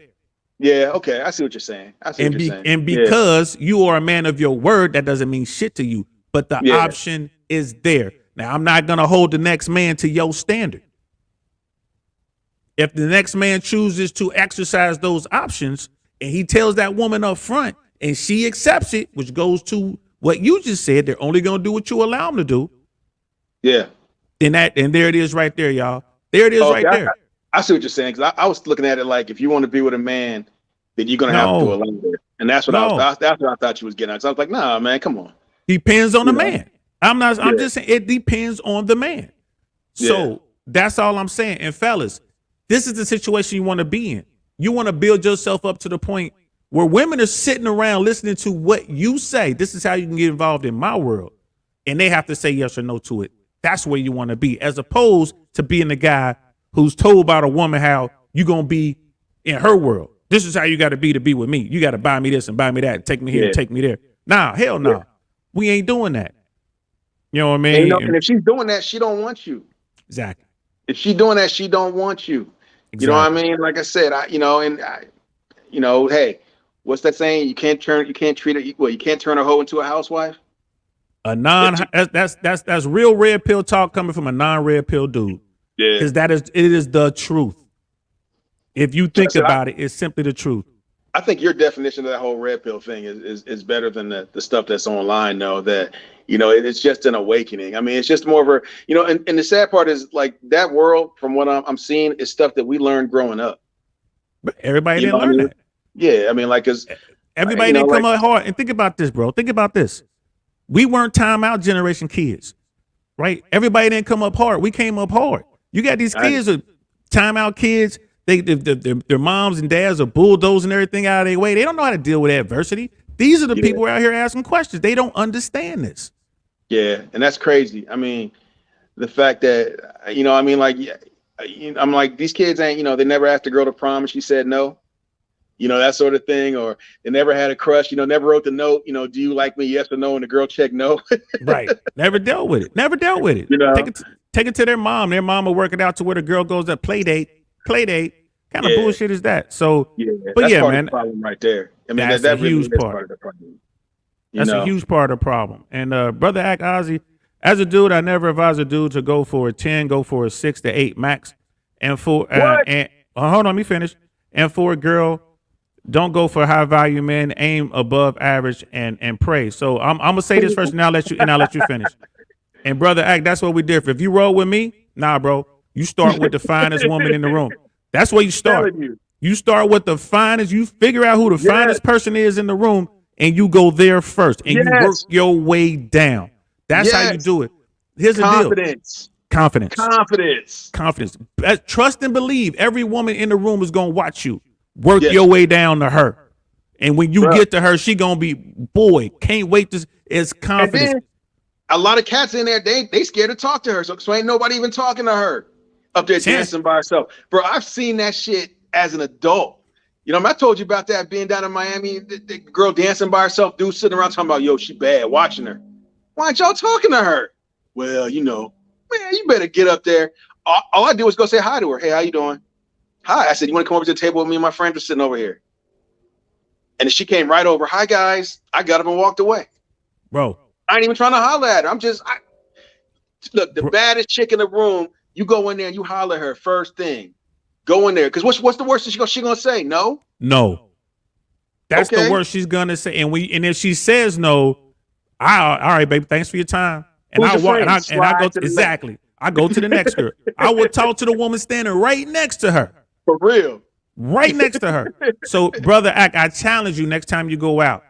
Yeah, okay. I see what you're saying. And because you are a man of your word, that doesn't mean shit to you. But the option is there. Now, I'm not gonna hold the next man to your standard. If the next man chooses to exercise those options and he tells that woman up front and she accepts it, which goes to what you just said, they're only going to do what you allow them to do. Yeah. And there it is right there, y'all. There it is there. I see what you're saying. Cause I was looking at it like, if you want to be with a man, then you're going to have to allow it. And that's what that's what I thought you was getting at. So I was like, nah, man, come on. Depends on the man. I'm just saying it depends on the man. So that's all I'm saying. And fellas, this is the situation you want to be in. You want to build yourself up to the point where women are sitting around listening to what you say. This is how you can get involved in my world. And they have to say yes or no to it. That's where you want to be, as opposed to being the guy who's told by a woman how you're going to be in her world. This is how you got to be with me. You got to buy me this and buy me that and take me here and take me there. Nah, hell no. We ain't doing that. You know what I mean? And if she's doing that, she don't want you. Exactly. If she's doing that, she don't want you. Exactly. You know what I mean? Like I said, hey, what's that saying? You can't turn a hoe into a housewife. That's real red pill talk coming from a non-red pill dude. Yeah. Because it is the truth. If you think about it, it's simply the truth. I think your definition of that whole red pill thing is better than the stuff that's online, though, that, it's just an awakening. I mean, it's just more of a, and the sad part is, like, that world, from what I'm seeing, is stuff that we learned growing up. But everybody didn't learn that. Yeah, I mean, like, because everybody didn't come up hard. And think about this, bro. Think about this. We weren't timeout generation kids, right? Everybody didn't come up hard. We came up hard. You got these kids are timeout kids. Their moms and dads are bulldozing everything out of their way. They don't know how to deal with adversity. These are the people out here asking questions. They don't understand this. Yeah, and that's crazy. I mean, the fact that, I mean, like, yeah, I'm like, these kids ain't, they never asked a girl to prom and she said no, that sort of thing, or they never had a crush, never wrote the note, do you like me, yes or no, and the girl checked no. Right. Never dealt with it. Never dealt with it. You know? Take it to their mom. Their mom will work it out to where the girl goes to play date. Kind of bullshit is that? So, Yeah, but that's yeah, part man, of the problem right there. I mean, that's that a really huge is part. part of the problem. That's a huge part of the problem. And brother Act Ozzy, as a dude, I never advise a dude to go for a 10, go for a 6 to 8 max. And for and hold on, let me finish. And for a girl, don't go for high value men. Aim above average and pray. So I'm gonna say this first, and I'll let you finish. And brother Act, that's what we differ. If you roll with me, nah, bro, you start with the finest woman in the room. That's where you start. You start with the finest. You figure out who the finest person is in the room, and you go there first, and you work your way down. That's how you do it. Here's the deal. Confidence. Trust and believe. Every woman in the room is gonna watch you. Work your way down to her. And when you get to her, she gonna be, boy, can't wait to, it's confidence. And then, a lot of cats in there, they scared to talk to her. So ain't nobody even talking to her up there dancing by herself. Bro, I've seen that shit as an adult. I told you about that being down in Miami, the girl dancing by herself, dude sitting around talking about, yo, she bad, watching her. Why aren't y'all talking to her? Well, man, you better get up there. All I do is go say hi to her. Hey, how you doing? Hi. I said, you want to come over to the table with me and my friend are sitting over here? And she came right over. Hi, guys. I got up and walked away. Bro. I ain't even trying to holler at her. Look, the baddest chick in the room, you go in there and you holler at her first thing. Go in there. Because what's the worst thing she gonna say? No? No. That's the worst she's gonna say. And if she says no, all right, baby, thanks for your time. And I walk and I go exactly. I go to the next girl. I would talk to the woman standing right next to her. For real. Right next to her. So, brother Ack, I challenge you next time you go out.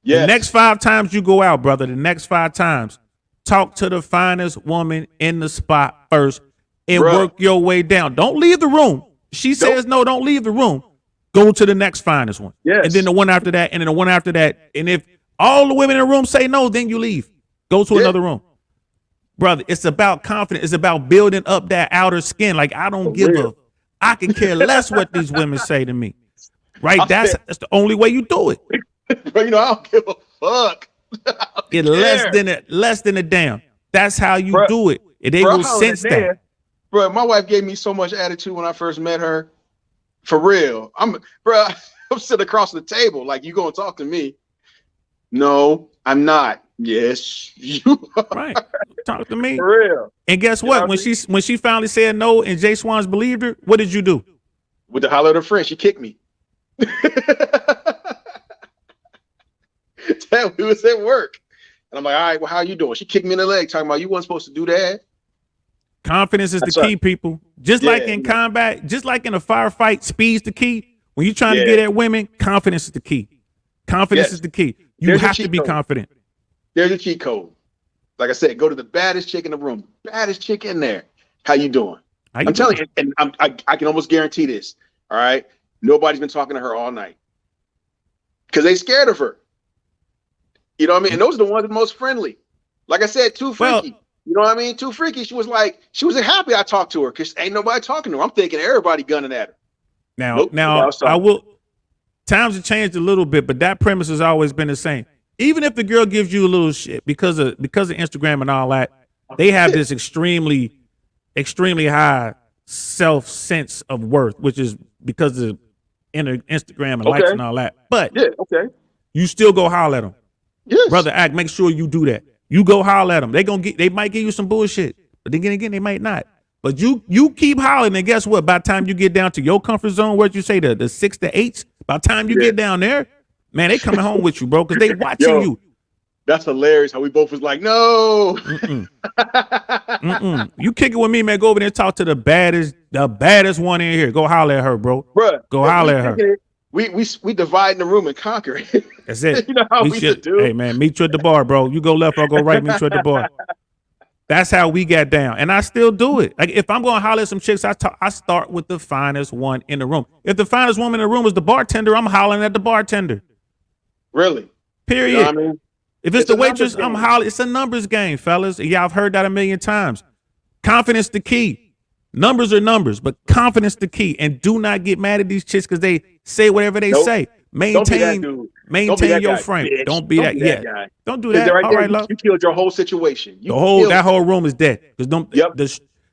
Yeah. The next 5 times you go out, brother, the next 5 times, talk to the finest woman in the spot first and work your way down. Don't leave the room. She says no, don't leave the room. Go to the next finest one. Yes. And then the one after that, and then the one after that. And if all the women in the room say no, then you leave. Go to another room. Brother, it's about confidence. It's about building up that outer skin. Like, I don't give a, I can care less what these women say to me. Right? That's the only way you do it. Bro, I don't give a fuck. Get less than a damn. That's how you do it. And they will sense that. Bro, my wife gave me so much attitude when I first met her. For real. I'm sitting across the table. Like, you gonna talk to me? No, I'm not. Yes, you are. Right. Talk to me. For real. And guess what? When she finally said no and Jswans believed her, what did you do? With the holler at her friend, she kicked me. Damn, we was at work. And I'm like, all right, well, how you doing? She kicked me in the leg, talking about you weren't supposed to do that. Confidence is the key, people. Just like in combat, just like in a firefight, speed's the key. When you're trying to get at women, confidence is the key. Confidence is the key. You have to be confident. There's a cheat code. Like I said, go to the baddest chick in the room. Baddest chick in there. How you doing? I'm telling you, and I can almost guarantee this. All right. Nobody's been talking to her all night. Because they scared of her. You know what I mean? And those are the ones that are most friendly. Like I said, too freaky. You know what I mean? Too freaky. She was happy I talked to her because ain't nobody talking to her. I'm thinking everybody gunning at her. Now I will. Times have changed a little bit, but that premise has always been the same. Even if the girl gives you a little shit because of Instagram and all that, they have this extremely high self sense of worth, which is because of Instagram and likes and all that. But you still go holler at them. Yes. Brother Act, make sure you do that. You go holler at them. They might give you some bullshit, but then again, they might not. But you keep hollering, and guess what? By the time you get down to your comfort zone, what'd you say, the 6 to 8s? By the time you get down there, man, they coming home with you, bro, because they watching you. That's hilarious how we both was like, no. You kick it with me, man. Go over there and talk to the baddest one in here. Go holler at her, bro. Go holler at her. We divide in the room and conquer. That's it. You know how we should do. Hey, man, meet you at the bar, bro. You go left, I'll go right. Meet you at the bar. That's how we got down, and I still do it. Like, if I'm going to holler at some chicks, I start with the finest one in the room. If the finest woman in the room is the bartender, I'm hollering at the bartender. Really? Period. You know what I mean? If it's the waitress, I'm hollering. It's a numbers game, fellas. Yeah, I've heard that a million times. Confidence the key. Numbers are numbers, but confidence the key. And do not get mad at these chicks because they say whatever they Nope. say. Don't be that dude. Don't be that Your guy, frame. bitch. Don't be that. Yeah. guy. Don't do Because that. right All there, right, love. you killed your whole situation. That whole room is dead. Because Yep.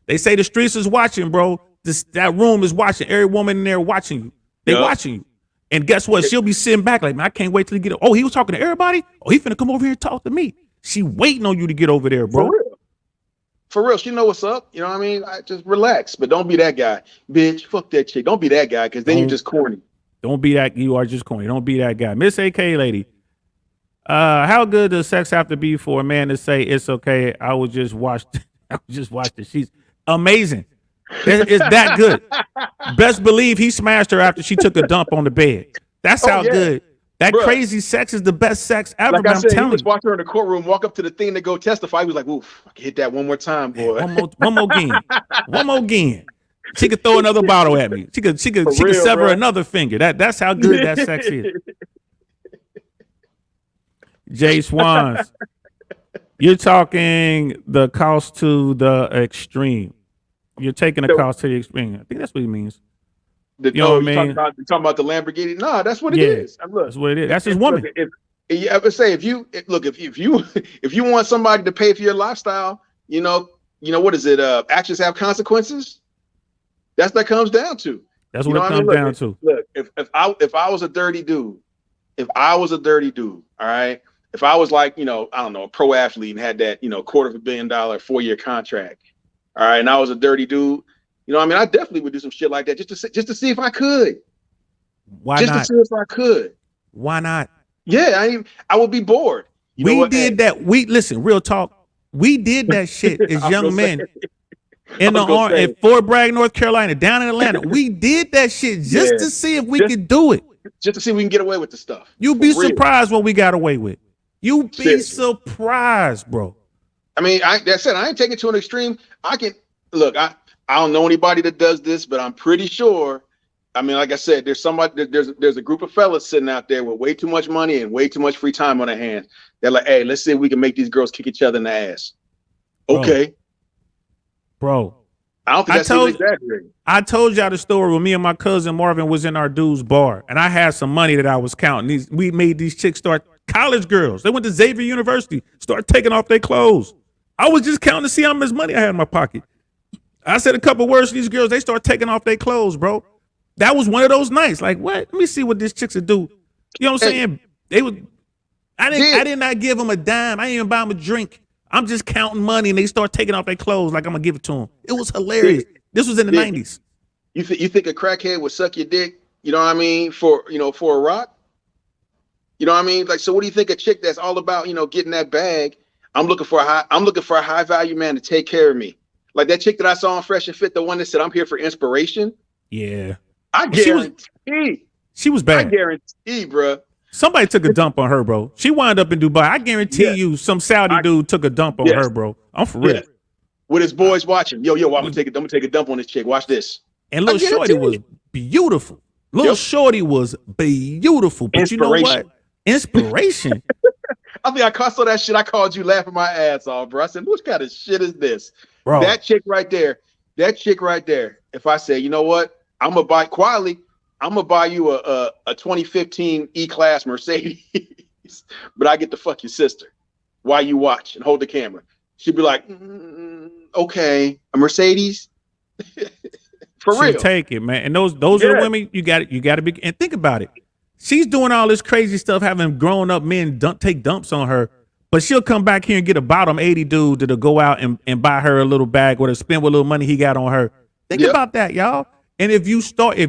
they say the streets is watching, bro. That room is watching. Every woman in there watching you. They watching you. And guess what? She'll be sitting back like, man, I can't wait till he get. Oh, he was talking to everybody. Oh, he finna come over here and talk to me. She waiting on you to get over there, bro. For real, she know what's up. You know what I mean? Just relax, but don't be that guy, bitch. Fuck that chick. Don't be that guy, because then you're just corny. Don't be that. You are just corny. Don't be that guy. Miss AK lady. How good does sex have to be for a man to say it's okay? I would just watch. I would just watch it. She's amazing. It's that good. Best believe he smashed her after she took a dump on the bed. That's how good. That crazy sex is the best sex ever. Like I said, he was watching her in the courtroom, walk up to the thing to go testify. He was like, "Oof, I can hit that one more time, boy. One more again. One more again. She could throw another bottle at me. She could sever another finger. That's how good that sex is." Jswans, you're talking the cost to the extreme. You're taking the cost to the extreme. I think that's what he means. You know what I mean? You're talking about the Lamborghini? No, that's what it is. Look, that's what it is. That's his woman. You ever say if you want somebody to pay for your lifestyle, you know what is it? Actions have consequences. That's what that comes down to. That's what it comes down to. Look, if I was a dirty dude, all right. If I was like, I don't know, a pro athlete and had that, $250 million 4-year contract, all right, and I was a dirty dude. I definitely would do some shit like that just to see if I could. Why not? Just to see if I could. Why not? Yeah, I would be bored. We did that. Listen, real talk. We did that shit as young men in the army at Fort Bragg, North Carolina, down in Atlanta. We did that shit just to see if we could do it. Just to see if we can get away with the stuff. You'd be surprised what we got away with. You'd be surprised, bro. I mean, I ain't taking it to an extreme. I don't know anybody that does this, but I'm pretty sure. I mean, like I said, there's a group of fellas sitting out there with way too much money and way too much free time on their hands. They're like, hey, let's see if we can make these girls kick each other in the ass. Okay. Bro. I don't think that's exaggerating. I told y'all the story when me and my cousin Marvin was in our dude's bar, and I had some money that I was counting. We made these chicks college girls. They went to Xavier University, start taking off their clothes. I was just counting to see how much money I had in my pocket. I said a couple words to these girls. They start taking off their clothes, bro. That was one of those nights. Like, what? Let me see what these chicks would do. You know what I'm saying? I did not give them a dime. I didn't even buy them a drink. I'm just counting money, and they start taking off their clothes like I'm gonna give it to them. It was hilarious. This was in the 90s. You think a crackhead would suck your dick? You know what I mean? For a rock? You know what I mean? Like, so what do you think a chick that's all about, getting that bag? I'm looking for a high value man to take care of me. Like that chick that I saw on Fresh and Fit, the one that said, I'm here for inspiration. Yeah. I guarantee. She was bad. I guarantee, bro. Somebody took a dump on her, bro. She wound up in Dubai. I guarantee you some Saudi dude took a dump on her, bro. I'm for real. With his boys watching. Yo, I'm gonna take a dump on this chick. Watch this. And little Shorty was beautiful. Shorty was beautiful. But you know what? Inspiration. I think I saw that shit. I called you laughing my ass off, bro. I said, what kind of shit is this? Bro. That chick right there. If I say, you know what? I'm gonna buy you a 2015 E-Class Mercedes, but I get to fuck your sister while you watch and hold the camera. She'd be like, okay, a Mercedes? For real. Take it, man. And those are the women you got to be. And think about it. She's doing all this crazy stuff, having grown up men take dumps on her, but she'll come back here and get a bottom 80 dude that'll go out and buy her a little bag or to spend what little money he got on her. Think about that, y'all. And if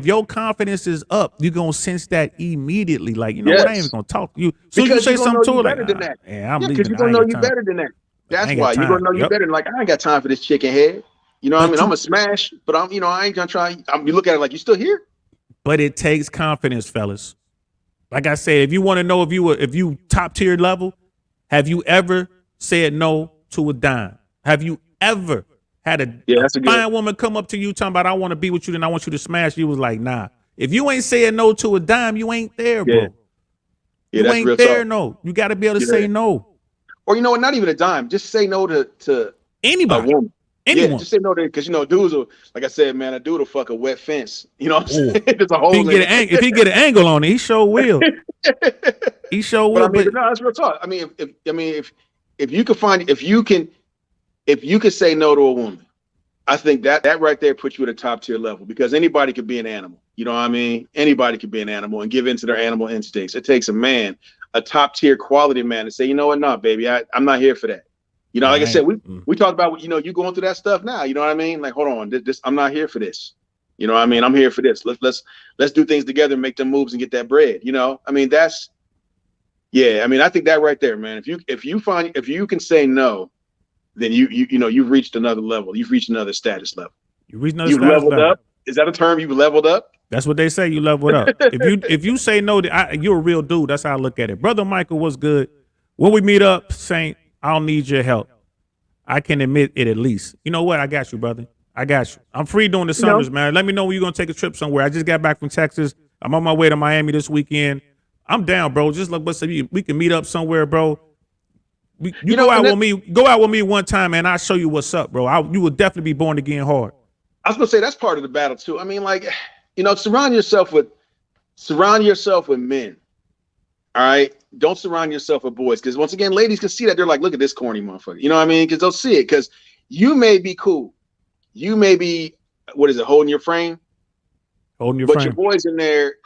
your confidence is up, you're gonna sense that immediately. Like, what, I ain't even gonna talk to you. So you say something to her like, I'm leaving. Because you're gonna know you better than that. That's why you're gonna know you better than like, I ain't got time for this chicken head. You know what I mean? I'm a smash, but I ain't gonna try. You look at it like, you still here? But it takes confidence, fellas. Like I said, if you want to know if you top tier level, have you ever said no to a dime? Have you ever had a fine woman come up to you talking about, I want to be with you and I want you to smash? You was like, nah. If you ain't saying no to a dime, you ain't there, bro. You ain't there, no. You got to be able to say no. Or you know what? Not even a dime. Just say no to anybody. A woman. Anyone. Yeah, just say no to it because dudes will, like I said, man, a dude will fuck a wet fence. You know what I'm Ooh. saying? There's a If hole he in get it. if he get an angle on it, he sure will. He sure But will. I mean, But no, that's real talk. I mean, if you can find if you can say no to a woman, I think that right there puts you at a top tier level because anybody could be an animal. You know what I mean? Anybody could be an animal and give into their animal instincts. It takes a man, a top tier quality man, to say, you know what, no, baby, I'm not here for that. You know, like I said, we talked about you going through that stuff now. You know what I mean? Like, hold on, this I'm not here for this. You know what I mean? I'm here for this. Let's do things together, and make them moves, and get that bread. You know, I mean yeah. I mean, I think that right there, man. If you can say no, then you've reached another level. You've reached another status level. you reach another You've status leveled level. up. Is that a term? You've leveled up? That's what they say. You leveled up. If you say no, you're a real dude. That's how I look at it. Brother Michael was good. When we meet up, Saint, I don't need your help. I can admit it at least. You know what? I got you, brother. I got you. I'm free during the summers, man. Let me know when you're gonna take a trip somewhere. I just got back from Texas. I'm on my way to Miami this weekend. I'm down, bro. Just look, we can meet up somewhere, bro. Go out with me one time, man. I'll show you what's up, bro. You will definitely be born again hard. I was gonna say that's part of the battle too. I mean, like, surround yourself with men. All right. Don't surround yourself with boys. Because once again, ladies can see that. They're like, look at this corny motherfucker. You know what I mean? Because they'll see it. Because you may be cool. You may be, what is it, holding your frame? Holding your frame. But your boys in there.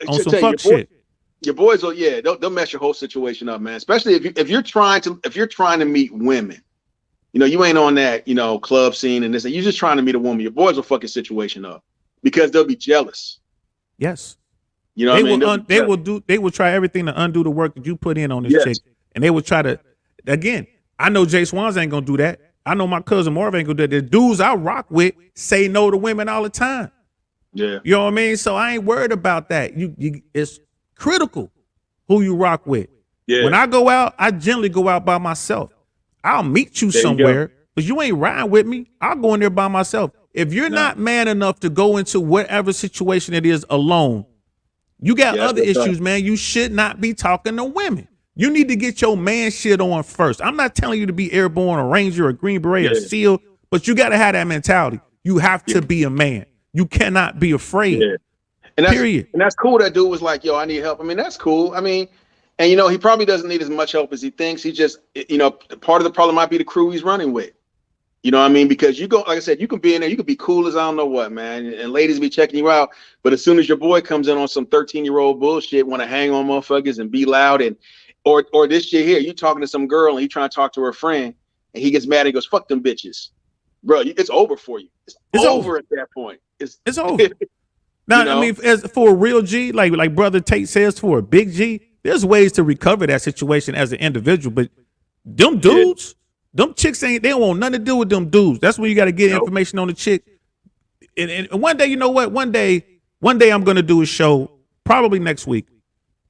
On some fuck shit. Your boys will, they'll mess your whole situation up, man. Especially if you're trying to meet women. You ain't on that, club scene and this. You're just trying to meet a woman. Your boys will fuck your situation up because they'll be jealous. Yes. You know what I mean? They will try everything to undo the work that you put in on this chick. And they will try to, again, I know Jswans ain't gonna do that. I know my cousin Marv ain't gonna do that. The dudes I rock with say no to women all the time. Yeah. You know what I mean? So I ain't worried about that. It's critical who you rock with. Yeah. When I go out, I generally go out by myself. I'll meet you somewhere, but you ain't riding with me. I'll go in there by myself. If you're not man enough to go into whatever situation it is alone, you got other issues, man. You should not be talking to women. You need to get your man shit on first. I'm not telling you to be airborne or ranger or green beret or SEAL, but you got to have that mentality. You have to be a man. You cannot be afraid. Yeah. And that's cool. That dude was like, yo, I need help. I mean, that's cool. I mean, and he probably doesn't need as much help as he thinks. He just, part of the problem might be the crew he's running with. You know what I mean? Because you go, like I said, you can be in there, you can be cool as I don't know what, man. And ladies be checking you out. But as soon as your boy comes in on some 13-year-old bullshit, want to hang on motherfuckers and be loud or this shit here, you talking to some girl and you trying to talk to her friend and he gets mad and he goes, fuck them bitches. Bro, it's over for you. It's over at that point. It's over. Now, I mean, as for a real G, like Brother Tate says, for a big G, there's ways to recover that situation as an individual. But them dudes, them chicks they don't want nothing to do with them dudes. That's when you got to get information on the chick. And one day, you know what? One day I'm gonna do a show, probably next week.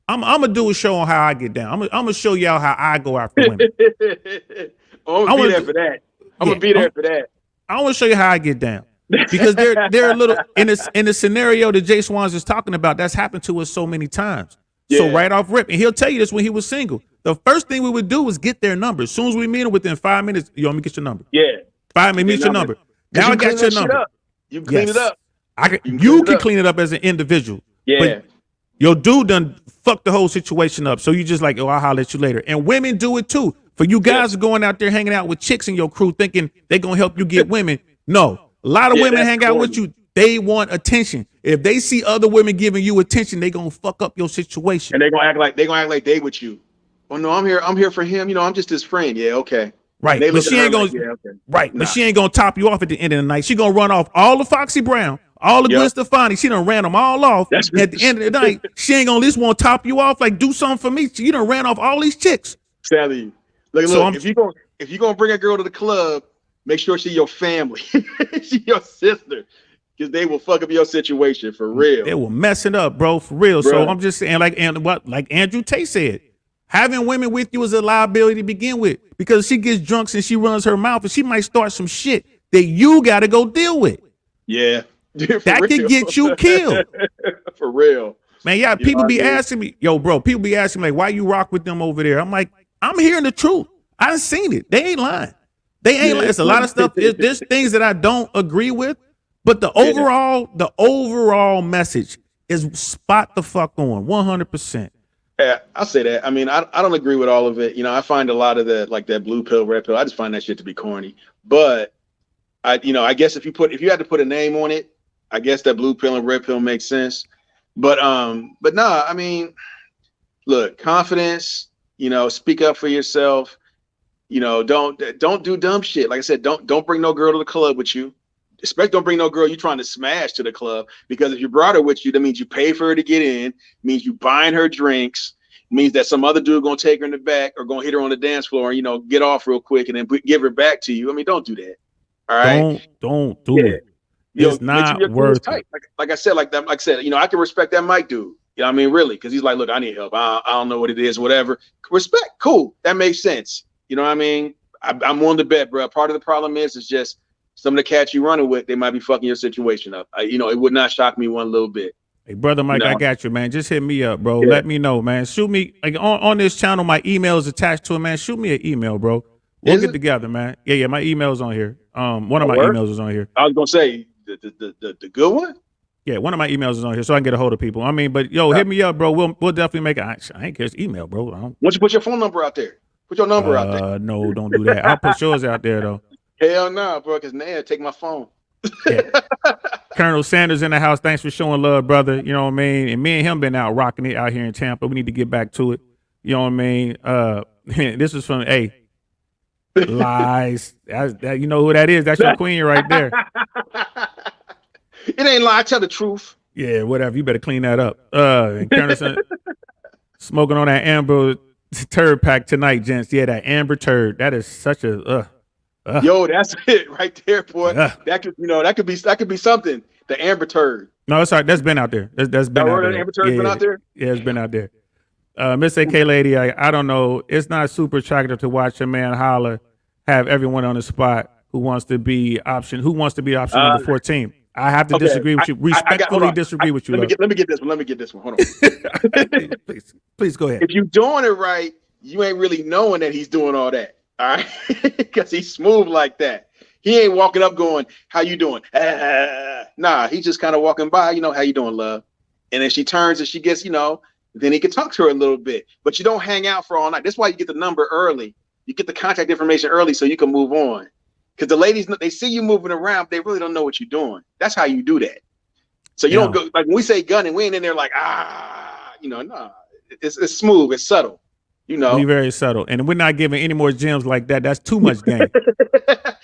I'm gonna do a show on how I get down. I'm gonna show y'all how I go after women. I'm gonna be there for that. I'm gonna be there for that. I want to show you how I get down. Because they're a little in the scenario that Jswans is talking about. That's happened to us so many times. Yeah. So right off rip, and he'll tell you this when he was single. The first thing we would do was get their number. As soon as we meet them, within 5 minutes, let me get your number. Yeah, 5 minutes, get your number. Now I got your number. You clean it up. You can clean it up as an individual. Yeah. But your dude done fucked the whole situation up. So you just like, I'll holler at you later. And women do it too. For you guys going out there hanging out with chicks in your crew, thinking they gonna help you get women. No. A lot of women hang out with you. They want attention. If they see other women giving you attention, they gonna fuck up your situation. And they're gonna act like they with you. Oh no, I'm here for him. I'm just his friend. Yeah, okay. Right. But she ain't gonna But she ain't gonna top you off at the end of the night. She gonna run off all the Foxy Brown, all the Gwen Stefani. She done ran them all off. At the end of the night, she ain't gonna at least want to top you off. Like, do something for me. You done ran off all these chicks. Sally, look, if you gonna bring a girl to the club, make sure she's your family. She's your sister. Because they will fuck up your situation for real. They will mess it up, bro, for real. Bro. So I'm just saying, like Andrew Tate said, having women with you is a liability to begin with. Because she gets drunk and she runs her mouth and she might start some shit that you got to go deal with. Yeah. That could get you killed. For real. Man, people be asking me, people be asking me, like, why you rock with them over there? I'm like, I'm hearing the truth. I done seen it. They ain't lying. They ain't Yeah. it's a lot of stuff. There's things that I don't agree with, but the overall message is spot the fuck on 100%. Yeah, I'll say that. I mean, I don't agree with all of it. You know, I find a lot of that, like that blue pill, red pill. I just find that shit to be corny. But I guess if you had to put a name on it, I guess that blue pill and red pill makes sense. But nah, I mean, look, confidence. You know, speak up for yourself. You know, don't do dumb shit. Like I said, don't bring no girl to the club with you. Especially don't bring no girl you trying to smash to the club, because if you brought her with you, that means you pay for her to get in, means you buying her drinks, means that some other dude gonna take her in the back or gonna hit her on the dance floor and, you know, get off real quick and then give her back to you. I mean, don't do that. All right. Don't do it. It's not worth it. Like I said, like I said, you know, I can respect that Mike dude. You know what I mean? Really, because he's like, look, I need help. I don't know what it is, whatever. Respect, cool. That makes sense. You know what I mean? I'm willing to bet, bro. Part of the problem is just some of the cats you running with, they might be fucking your situation up. You know, it would not shock me one little bit. Hey, brother Mike, I got you, man. Just hit me up, bro. Yeah. Let me know, man. Shoot me, like on this channel, my email is attached to it, man. Shoot me an email, bro. We'll get together, man. Yeah, my email's on here. One of my emails is on here. I was gonna say the good one. Yeah, one of my emails is on here, so I can get a hold of people. I mean, but hit me up, bro. We'll definitely make it. I ain't catch email, bro. Why don't you put your phone number out there? Put your number out there. No, don't do that. I'll put yours out there though. Hell no, bro, because now take my phone. Yeah. Colonel Sanders in the house. Thanks for showing love, brother. You know what I mean? And me and him been out rocking it out here in Tampa. We need to get back to it. You know what I mean? This is from Lies. You know who that is? That's your queen right there. It ain't lie. I tell the truth. Yeah, whatever. You better clean that up. And Colonel Sanders, smoking on that amber turd pack tonight, gents. Yeah, that amber turd. That is such a Yo, that's it right there, boy. That could be something. The amber turd. No, it's all right. That's been out there. That's been out there. Amber turd's been out there. Yeah, it's been out there. Miss AK lady, I don't know. It's not super attractive to watch a man holler, have everyone on the spot who wants to be option number 14. I have to disagree with you. Respectfully disagree with you. Let me get this one. Hold on. Please go ahead. If you're doing it right, you ain't really knowing that he's doing all that. All right, because he's smooth like that. He ain't walking up going, "How you doing?" Nah, he's just kind of walking by. You know, how you doing, love? And then she turns and she gets, you know, then he can talk to her a little bit. But you don't hang out for all night. That's why you get the number early. You get the contact information early so you can move on. Because the ladies, they see you moving around, but they really don't know what you're doing. That's how you do that. So you don't go like when we say gunning, we ain't in there like you know, nah. It's smooth, it's subtle. You know, we very subtle, and we're not giving any more gems like that. That's too much game.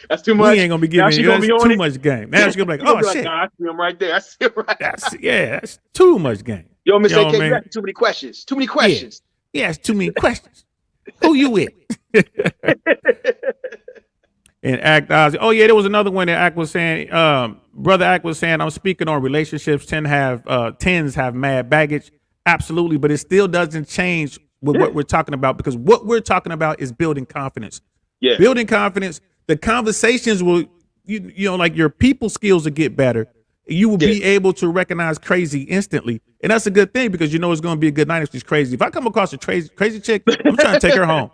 That's too much. We ain't gonna be giving you too much game. Now she's gonna be like, oh shit, nah, I see him right there. I see him right. That's too much game. Yo, Miss AK, you asking too many questions. Too many questions. Yeah, it's too many questions. Who you with? And Act Ozzy. Oh yeah, there was another one that Act was saying. Brother Act was saying, I'm speaking on relationships. Tens have mad baggage. Absolutely, but it still doesn't change with what we're talking about, because what we're talking about is building confidence. Yeah, building confidence. The conversations will, you know, like your people skills will get better. You will be able to recognize crazy instantly, and that's a good thing, because you know it's going to be a good night if she's crazy. If I come across a crazy chick, I'm trying to take her home.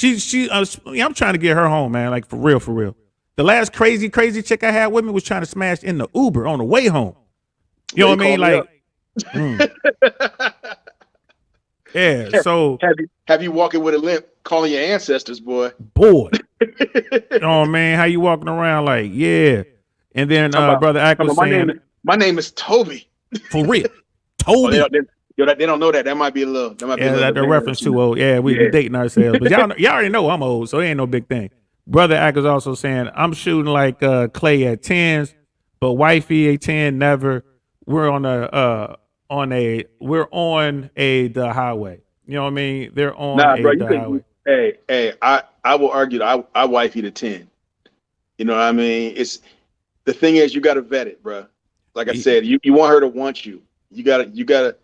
I'm trying to get her home, man. Like for real. The last crazy chick I had with me was trying to smash in the Uber on the way home. You know what I mean? Like, yeah. So have you walking with a limp, calling your ancestors, boy? You know what I mean? How you walking around like, yeah. And then Brother Ack was saying, my name is Toby. For real, Toby. They don't know that. That might be a little. That the reference to old. Yeah, we dating ourselves, but y'all already know I'm old, so it ain't no big thing. Brother Ack is also saying, I'm shooting like Clay at 10s, but wifey a 10 never. We're on the highway. You know what I mean? They're on the highway. Hey, I will argue that I wifey to 10. You know what I mean? It's the thing is, you got to vet it, bro. Like I said, you want her to want you. You gotta,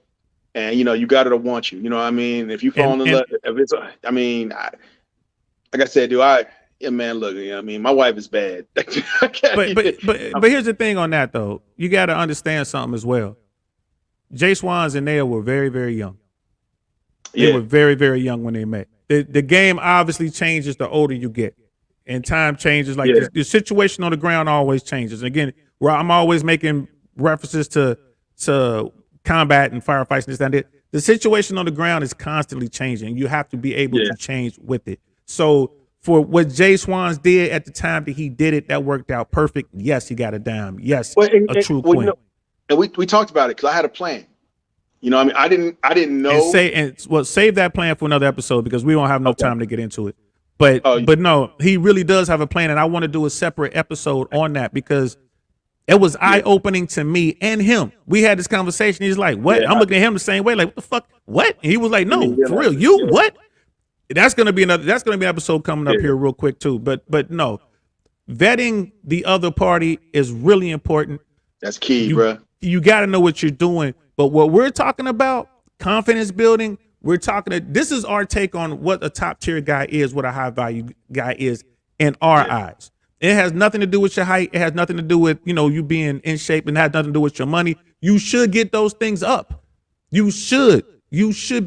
and you know, you got her to want you. You know what I mean? If you fall in love, if it's, I mean, like I said, man, look, you know what I mean, my wife is bad. but here's the thing on that though. You got to understand something as well. Jswans and I were very, very young. They were very, very young when they met. The game obviously changes the older you get. and time changes. Like Yeah. the situation on the ground always changes. Again, where I'm always making references to combat and firefights and this and that. The situation on the ground is constantly changing. You have to be able Yeah. to change with it. So for what Jswans did at the time that he did it, that worked out perfect. Yes, he got a dime. Yes, a true well, queen. and we talked about it because I had a plan. You know, I mean, I didn't know. Save that plan for another episode because we don't have no time to get into it. But Oh, but no, he really does have a plan, and I want to do a separate episode on that because it was eye opening to me and him. We had this conversation. He's like, "What?" Yeah. I'm looking at him the same way, like, "What the fuck? What?" And he was like, "No, Yeah, for real, you yeah. what?" That's gonna be an episode coming up here real quick too. But no, vetting the other party is really important. That's key, bro. You got to know what you're doing. But what we're talking about, confidence building, this is our take on what a top tier guy is, what a high value guy is in our eyes. It has nothing to do with your height. It has nothing to do with, you being in shape, and has nothing to do with your money. You should get those things up. You should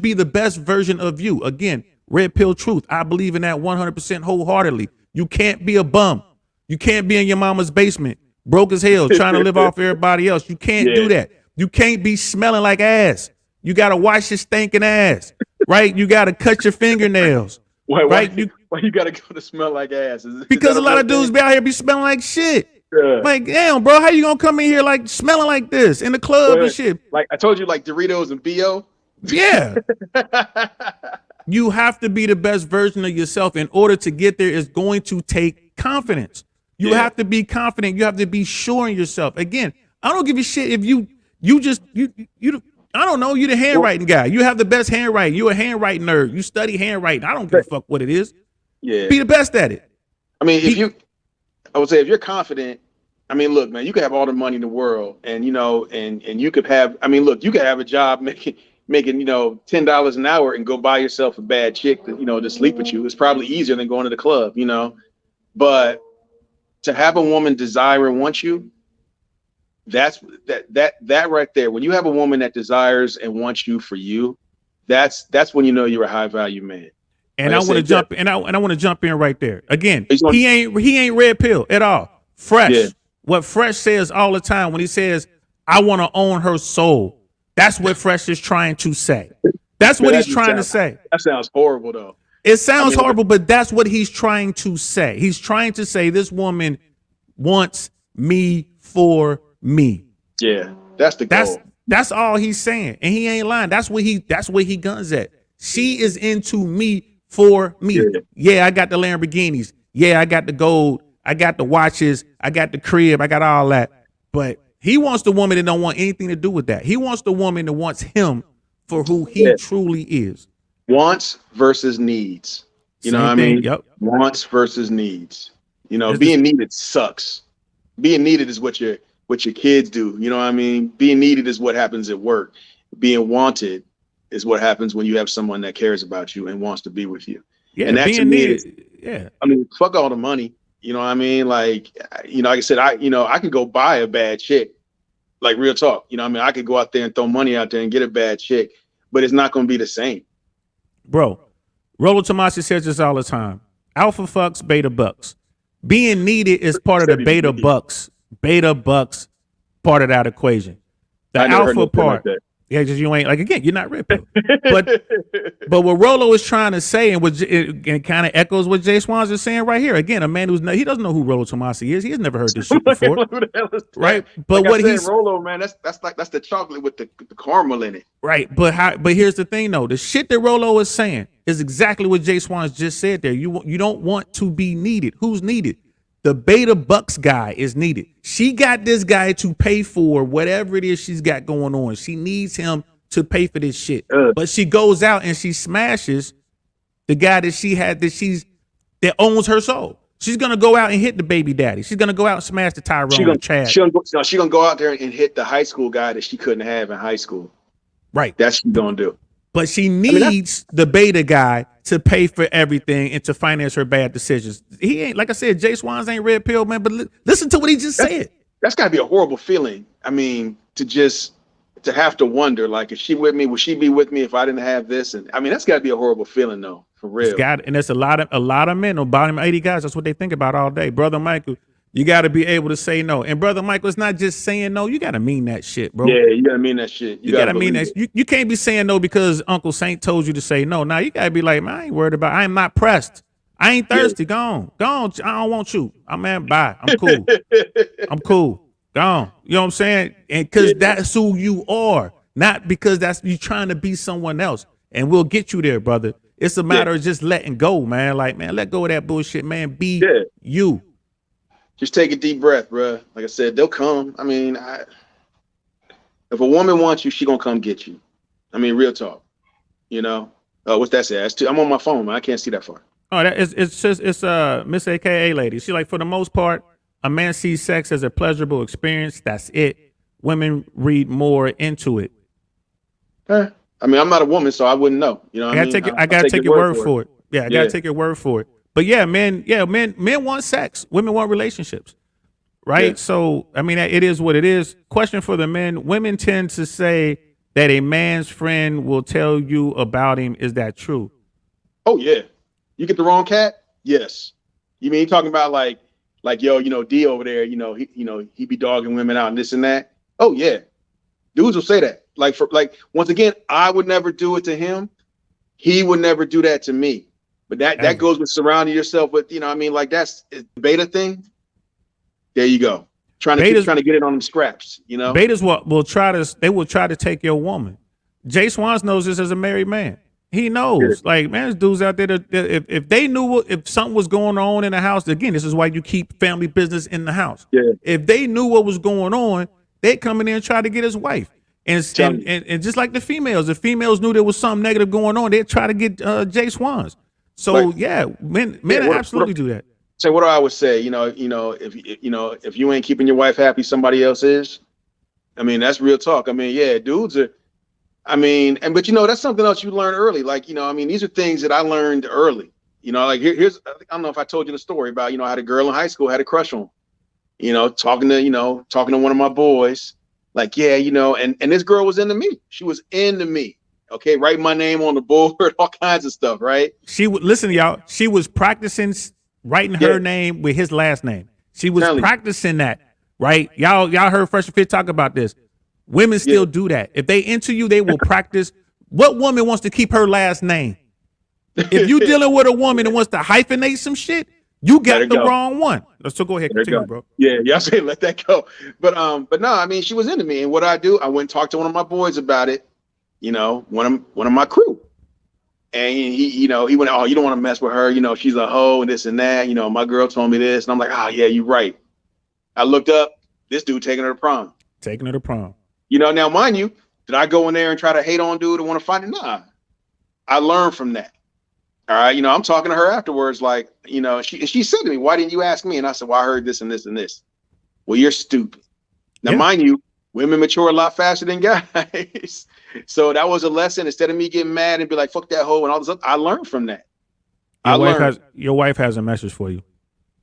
be the best version of you. Again, red pill truth. I believe in that 100% wholeheartedly. You can't be a bum. You can't be in your mama's basement, broke as hell, trying to live off everybody else. You can't do that. You can't be smelling like ass. You got to wash your stinking ass, right? You got to cut your fingernails, right? Why you got to go to smell like ass? Because a lot of dudes be out here be smelling like shit. Yeah. Like, damn, bro, how you gonna come in here like smelling like this in the club and shit? Like I told you, like Doritos and BO. Yeah. You have to be the best version of yourself. In order to get there, is going to take confidence. You have to be confident. You have to be sure in yourself. Again, I don't give a shit if you I don't know, you the handwriting guy. You have the best handwriting. You a handwriting nerd. You study handwriting. I don't give a fuck what it is. Yeah. Be the best at it. I mean, I would say if you're confident, I mean, look, man, you could have all the money in the world and you could have, I mean, look, you could have a job making, $10 an hour and go buy yourself a bad chick to sleep with you. It's probably easier than going to the club, but to have a woman desire and want you, that right there. When you have a woman that desires and wants you for you, that's when you're a high value man. And like I want to jump and I want to jump in right there. Again, he ain't red pill at all. Fresh. Yeah. What Fresh says all the time when he says, "I want to own her soul." That's what Fresh is trying to say. That's what he's trying to say. That sounds horrible though. It sounds horrible, but that's what he's trying to say. He's trying to say this woman wants me for me. Yeah, that's the goal. That's all he's saying, and he ain't lying. That's what he guns at. She is into me for me. Yeah, I got the Lamborghinis. Yeah, I got the gold. I got the watches. I got the crib. I got all that. But he wants the woman that don't want anything to do with that. He wants the woman that wants him for who he truly is. Wants versus needs. You know what I mean? Yep. Wants versus needs. Being needed sucks. Being needed is what your kids do. You know what I mean? Being needed is what happens at work. Being wanted is what happens when you have someone that cares about you and wants to be with you. Yeah, and that being needed. I mean, fuck all the money. You know what I mean? Like, like I said, I can go buy a bad chick. Like real talk. I mean, I could go out there and throw money out there and get a bad chick, but it's not going to be the same. Bro, Rollo Tomasi says this all the time. Alpha fucks, beta bucks. Being needed is part of the beta bucks. Beta bucks part of that equation. The alpha part. Like yeah, just you ain't, like, again, you're not red pill. But what Rollo is trying to say, and it kind of echoes what Jswans is saying right here. Again, a man he doesn't know who Rollo Tomasi is. He has never heard this shit before. Right? But like what he's Rollo, man, that's the chocolate with the caramel in it. Right. But here's the thing though. The shit that Rollo is saying is exactly what Jswans just said there. You don't want to be needed. Who's needed? The beta bucks guy is needed. She got this guy to pay for whatever it is she's got going on. She needs him to pay for this shit. But she goes out and she smashes the guy that owns her soul. She's gonna go out and hit the baby daddy. She's gonna go out and smash the Tyrone Chad. She's gonna go out there and hit the high school guy that she couldn't have in high school. Right. That's what she's gonna do. But she needs the beta guy to pay for everything and to finance her bad decisions. He ain't, like I said, Jswans ain't red pill, man. But listen to what he just said. That's gotta be a horrible feeling. I mean, to have to wonder, like, is she with me? Would she be with me if I didn't have this? And I mean, that's gotta be a horrible feeling, though, For It's real. got, and it's a lot of men, about 80 guys. That's what they think about all day. Brother Michael, you got to be able to say no. And Brother Michael, it's not just saying no. You got to mean that shit, bro. Yeah, you gotta mean that shit. You gotta mean believe that. You can't be saying no because Uncle Saint told you to say no. Now you gotta be like, man, I ain't worried about. I am not pressed. I ain't thirsty. Go on. I don't want you. Man, bye. I'm cool. it. I'm cool. Go on. You know what I'm saying? And because that's who you are, not because that's you trying to be someone else. And we'll get you there, brother. It's a matter of just letting go, man. Like, man, let go of that bullshit, man. Be you. Just take a deep breath, bro. Like I said, they'll come. I mean, if a woman wants you, she gonna come get you. I mean, real talk. You know, what's that say? I'm on my phone, man. I can't see that far. Oh, it's Miss AKA lady. She like, for the most part, a man sees sex as a pleasurable experience. That's it. Women read more into it. I mean, I'm not a woman, so I wouldn't know. You know, what I mean? I gotta take your word for it. Yeah, I gotta take your word for it. But men want sex. Women want relationships, right? Yeah. So I mean, it is what it is. Question for the men: women tend to say that a man's friend will tell you about him. Is that true? Oh yeah. You get the wrong cat? Yes. You mean talking about like yo, D over there, he be dogging women out and this and that. Oh yeah. Dudes will say that. Like once again, I would never do it to him. He would never do that to me. But that goes with surrounding yourself with, like that's the beta thing. There you go. Trying to get it on them scraps, Betas will try to take your woman. Jswans knows this as a married man. He knows, like, man, there's dudes out there that if they knew if something was going on in the house, again, this is why you keep family business in the house. Yeah. If they knew what was going on, they'd come in there and try to get his wife. And just like the females, if females knew there was something negative going on, they'd try to get Jswans. So men absolutely do that. So what do I always say? If you ain't keeping your wife happy, somebody else is. I mean, that's real talk. I mean, yeah, dudes are. But that's something else you learn early. Like, these are things that I learned early. Like here's I don't know if I told you the story about, I had a girl in high school, had a crush on, talking to one of my boys, like, yeah, and this girl was into me. She was into me. Okay, write my name on the board, all kinds of stuff, right? Listen, y'all. She was practicing writing her name with his last name. She was practicing that, right? Y'all heard Fresh and Fit talk about this. Women still do that. If they into you, they will practice. What woman wants to keep her last name? If you dealing with a woman that wants to hyphenate some shit, you got the wrong one. So go ahead, continue, bro. Yeah, I say let that go. But no, she was into me, and what I do, I went and talked to one of my boys about it. One of my crew, and he went, oh, you don't want to mess with her. She's a hoe and this and that. My girl told me this, and I'm like, oh yeah, you're right. I looked up this dude taking her to prom. Now, mind you, did I go in there and try to hate on dude and want to fight it? Nah. I learned from that. All right. I'm talking to her afterwards, like, she said to me, why didn't you ask me? And I said, well, I heard this and this and this. Well, you're stupid. Now, mind you, women mature a lot faster than guys. So that was a lesson. Instead of me getting mad and be like, fuck that hoe and all this stuff, I learned from that. Your wife has a message for you.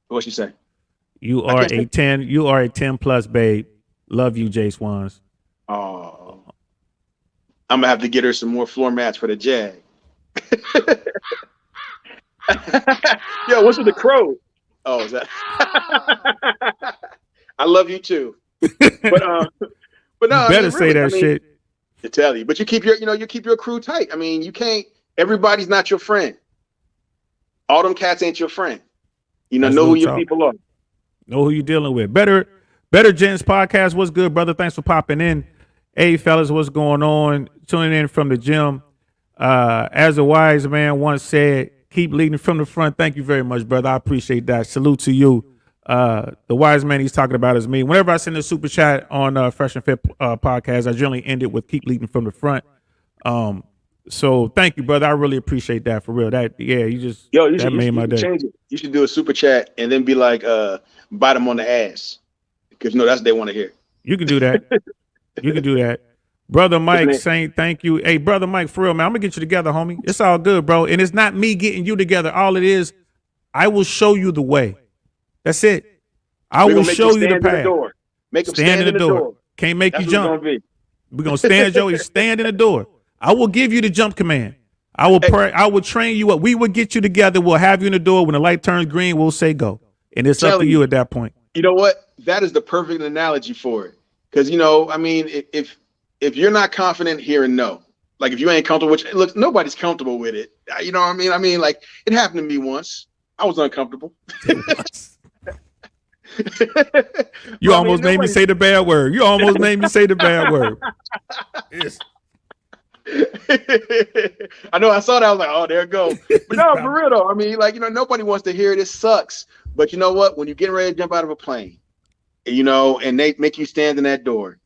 What'd she say? You are a 10 plus babe. Love you, Jswans. Oh, I'm gonna have to get her some more floor mats for the Jag. Yo, what's with the crow? Oh, is that? I love you too. But no, you better say that shit. To tell you, but you keep your crew tight. You can't. Everybody's not your friend. All them cats ain't your friend. Know who your people are. Know who you're dealing with. Better Gents Podcast. What's good, brother? Thanks for popping in. Hey, fellas, what's going on? Tuning in from the gym. As a wise man once said, keep leading from the front. Thank you very much, brother. I appreciate that. Salute to you. The wise man he's talking about is me. Whenever I send a super chat on Fresh and Fit podcast, I generally end it with keep leading from the front. So thank you, brother. I really appreciate that for real. You made my day. Change it. You should do a super chat and then be like, bite them on the ass. Because that's what they want to hear. You can do that. You can do that. Brother Mike saying thank you. Hey, brother Mike, for real, man, I'm gonna get you together, homie. It's all good, bro. And it's not me getting you together. All it is, I will show you the way. That's it. I will show you the path. Make them stand in the door. Can't make you jump. We're gonna stand in the door. I will give you the jump command. I will pray. I will train you up. We will get you together. We'll have you in the door. When the light turns green, we'll say go. And it's up to you at that point. You know what? That is the perfect analogy for it. Because, you know, I mean, if you're not confident hearing no, like if you ain't comfortable, which look, nobody's comfortable with it. You know what I mean? I mean, like it happened to me once. I was uncomfortable. You almost made me say the bad word. You almost made me say the bad word. I know. I saw that. I was like, oh, there it goes. But no, for real though. I mean, like, you know, nobody wants to hear it. It sucks. But you know what? When you're getting ready to jump out of a plane, you know, and they make you stand in that door,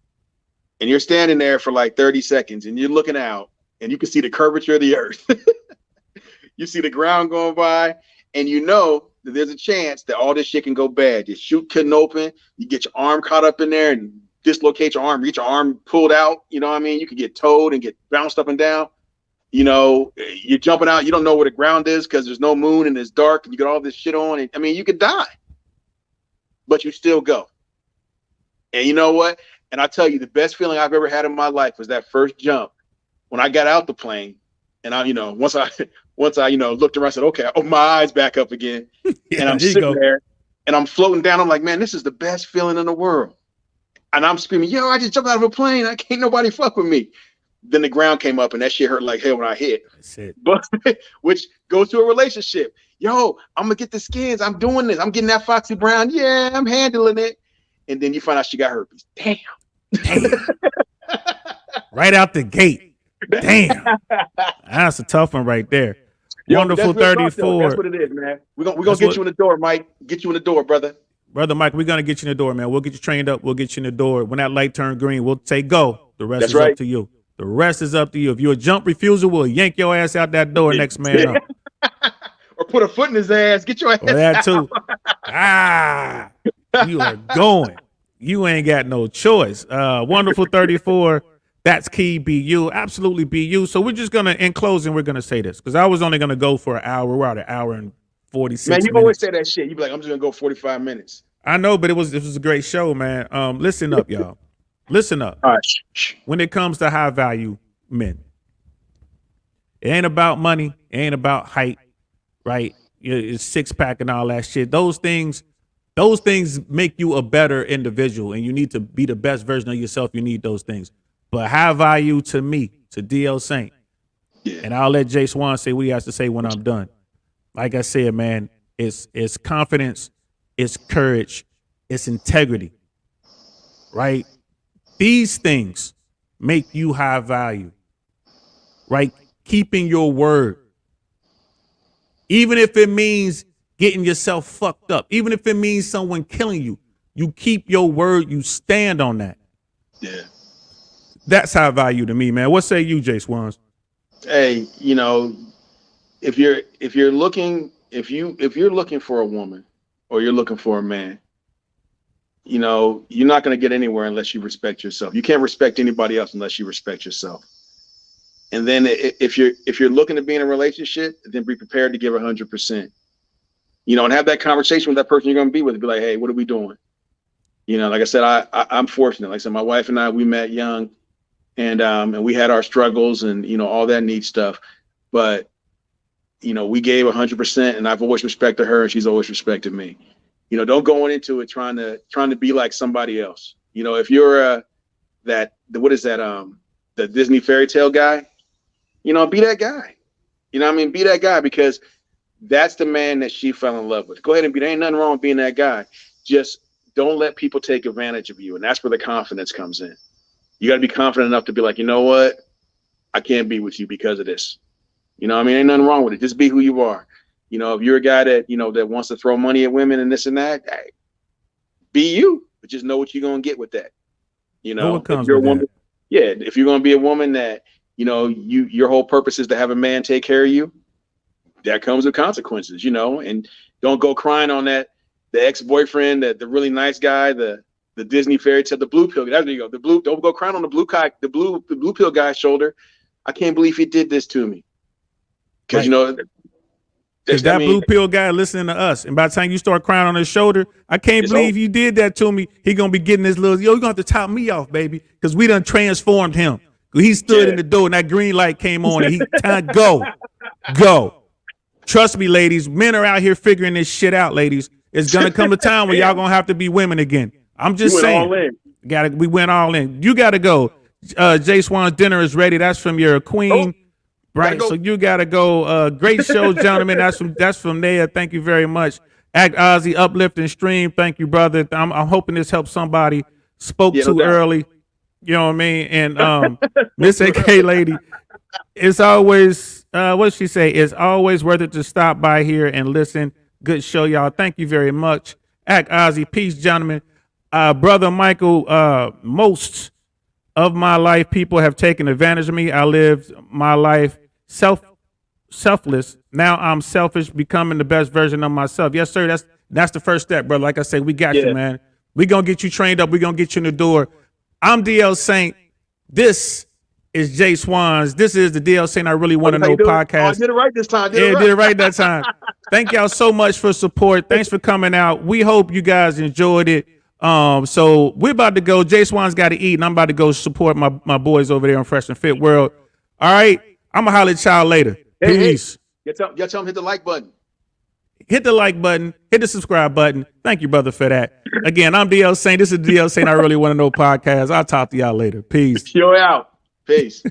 and you're standing there for like 30 seconds, and you're looking out, and you can see the curvature of the earth. You see the ground going by, and you know that there's a chance that all this shit can go bad. Your chute couldn't open. You get your arm caught up in there and dislocate your arm, get your arm pulled out. You know what I mean? You could get towed and get bounced up and down. You know, you're jumping out. You don't know where the ground is because there's no moon and it's dark and you got all this shit on. And, I mean, you could die, but you still go. And you know what? And I tell you, the best feeling I've ever had in my life was that first jump when I got out the plane. And I, you know, once I, you know, looked around, I said, okay, I opened my eyes back up again. Yeah, and I'm sitting there and I'm floating down. I'm like, man, this is the best feeling in the world. And I'm screaming, yo, I just jumped out of a plane. I can't nobody fuck with me. Then the ground came up and that shit hurt like hell when I hit. That's it. But which goes to a relationship. Yo, I'm gonna get the skins. I'm doing this. I'm getting that Foxy Brown. Yeah, I'm handling it. And then you find out she got herpes. Damn. Right out the gate. Damn. That's a tough one right there. Yo, Wonderful 34. That's what it is, man. We're gonna get you in the door, Mike. Get you in the door, brother. Brother Mike, we're gonna get you in the door, man. We'll get you trained up. We'll get you in the door. When that light turns green, we'll say go. The rest is up to you. The rest is up to you. If you're a jump refuser, we'll yank your ass out that door. Next man up. Or put a foot in his ass. Get your ass. Or that too. You are going. You ain't got no choice. Wonderful 34. That's key. Be you. Absolutely be you. So we're just gonna, in closing, we're gonna say this because I was only gonna go for an hour. We're at an hour and 46 minutes. Man, you always say that shit. You be like, I'm just gonna go 45 minutes. I know, but it was a great show, man. Listen up, y'all. Listen up. All right. When it comes to high value men, it ain't about money. It ain't about height, right? It's six pack and all that shit. Those things make you a better individual, and you need to be the best version of yourself. You need those things. But high value to me, to DL Saint, and I'll let Jswan say what he has to say when I'm done. Like I said, man, it's confidence, it's courage, it's integrity, right? These things make you high value, right? Keeping your word, even if it means getting yourself fucked up, even if it means someone killing you, you keep your word, you stand on that. Yeah. That's high value to me, man. What say you, Jswans? Hey, you know, if you're looking for a woman or you're looking for a man, you know, you're not going to get anywhere unless you respect yourself. You can't respect anybody else unless you respect yourself. And then if you're looking to be in a relationship, then be prepared to give 100%. You know, and have that conversation with that person you're going to be with. Be like, hey, what are we doing? You know, like I said, I'm fortunate. Like I said, my wife and I, we met young. And we had our struggles and, you know, all that neat stuff. But, you know, we gave 100% and I've always respected her and she's always respected me. You know, don't go into it trying to be like somebody else. You know, if you're the Disney fairy tale guy, you know, be that guy. You know what I mean? Be that guy because that's the man that she fell in love with. Go ahead and be, there ain't nothing wrong with being that guy. Just don't let people take advantage of you. And that's where the confidence comes in. You got to be confident enough to be like, you know what? I can't be with you because of this. You know what I mean? Ain't nothing wrong with it. Just be who you are. You know, if you're a guy that, you know, that wants to throw money at women and this and that, hey, be you, but just know what you're going to get with that. You know, if you're a woman, if you're going to be a woman that, you know, your whole purpose is to have a man take care of you, that comes with consequences, you know, and don't go crying on the ex-boyfriend, the really nice guy, the Disney fairy tale, the blue pill. There you go. Don't go crying on the blue pill guy's shoulder. I can't believe he did this to me. Because, you know, because that blue pill guy listening to us, and by the time you start crying on his shoulder, I can't believe you did that to me. He gonna be getting this little, you're gonna have to top me off, baby, because we done transformed him. He stood Yeah. in the door and that green light came on and he time go. Trust me, ladies. Men are out here figuring this shit out, ladies. It's gonna come a time where y'all gonna have to be women again. I'm just saying. All in. We went all in. You gotta go. Jswan's dinner is ready. That's from your queen. Right, go. so you gotta go. Great show, gentlemen. That's from there. Thank you very much. Act Ozzy, uplifting stream. Thank you, brother. I'm hoping this helps somebody. Spoke too early. You know what I mean? And Miss AK lady, it's always what she say? It's always worth it to stop by here and listen. Good show, y'all. Thank you very much. Act Ozzy, peace, gentlemen. Brother Michael, most of my life people have taken advantage of me. I lived my life selfless. Now I'm selfish, becoming the best version of myself. Yes, sir. That's the first step, brother. Like I said, we got you, man. We gonna get you trained up. We gonna get you in the door. I'm DL Saint. This is Jswans. This is the DL Saint I Really Want to Know podcast. Oh, I did it right this time. Did it right that time. Thank y'all so much for support. Thanks for coming out. We hope you guys enjoyed it. So we're about to go. Jswan's got to eat, and I'm about to go support my boys over there on Fresh and Fit World. All right, I'm gonna holler at y'all later. Peace. Hey, tell them hit the like button. Hit the like button. Hit the subscribe button. Thank you, brother, for that. Again, I'm DL Saint. This is DL Saint I Really Want to Know podcast. I'll talk to y'all later. Peace. You're out. Peace.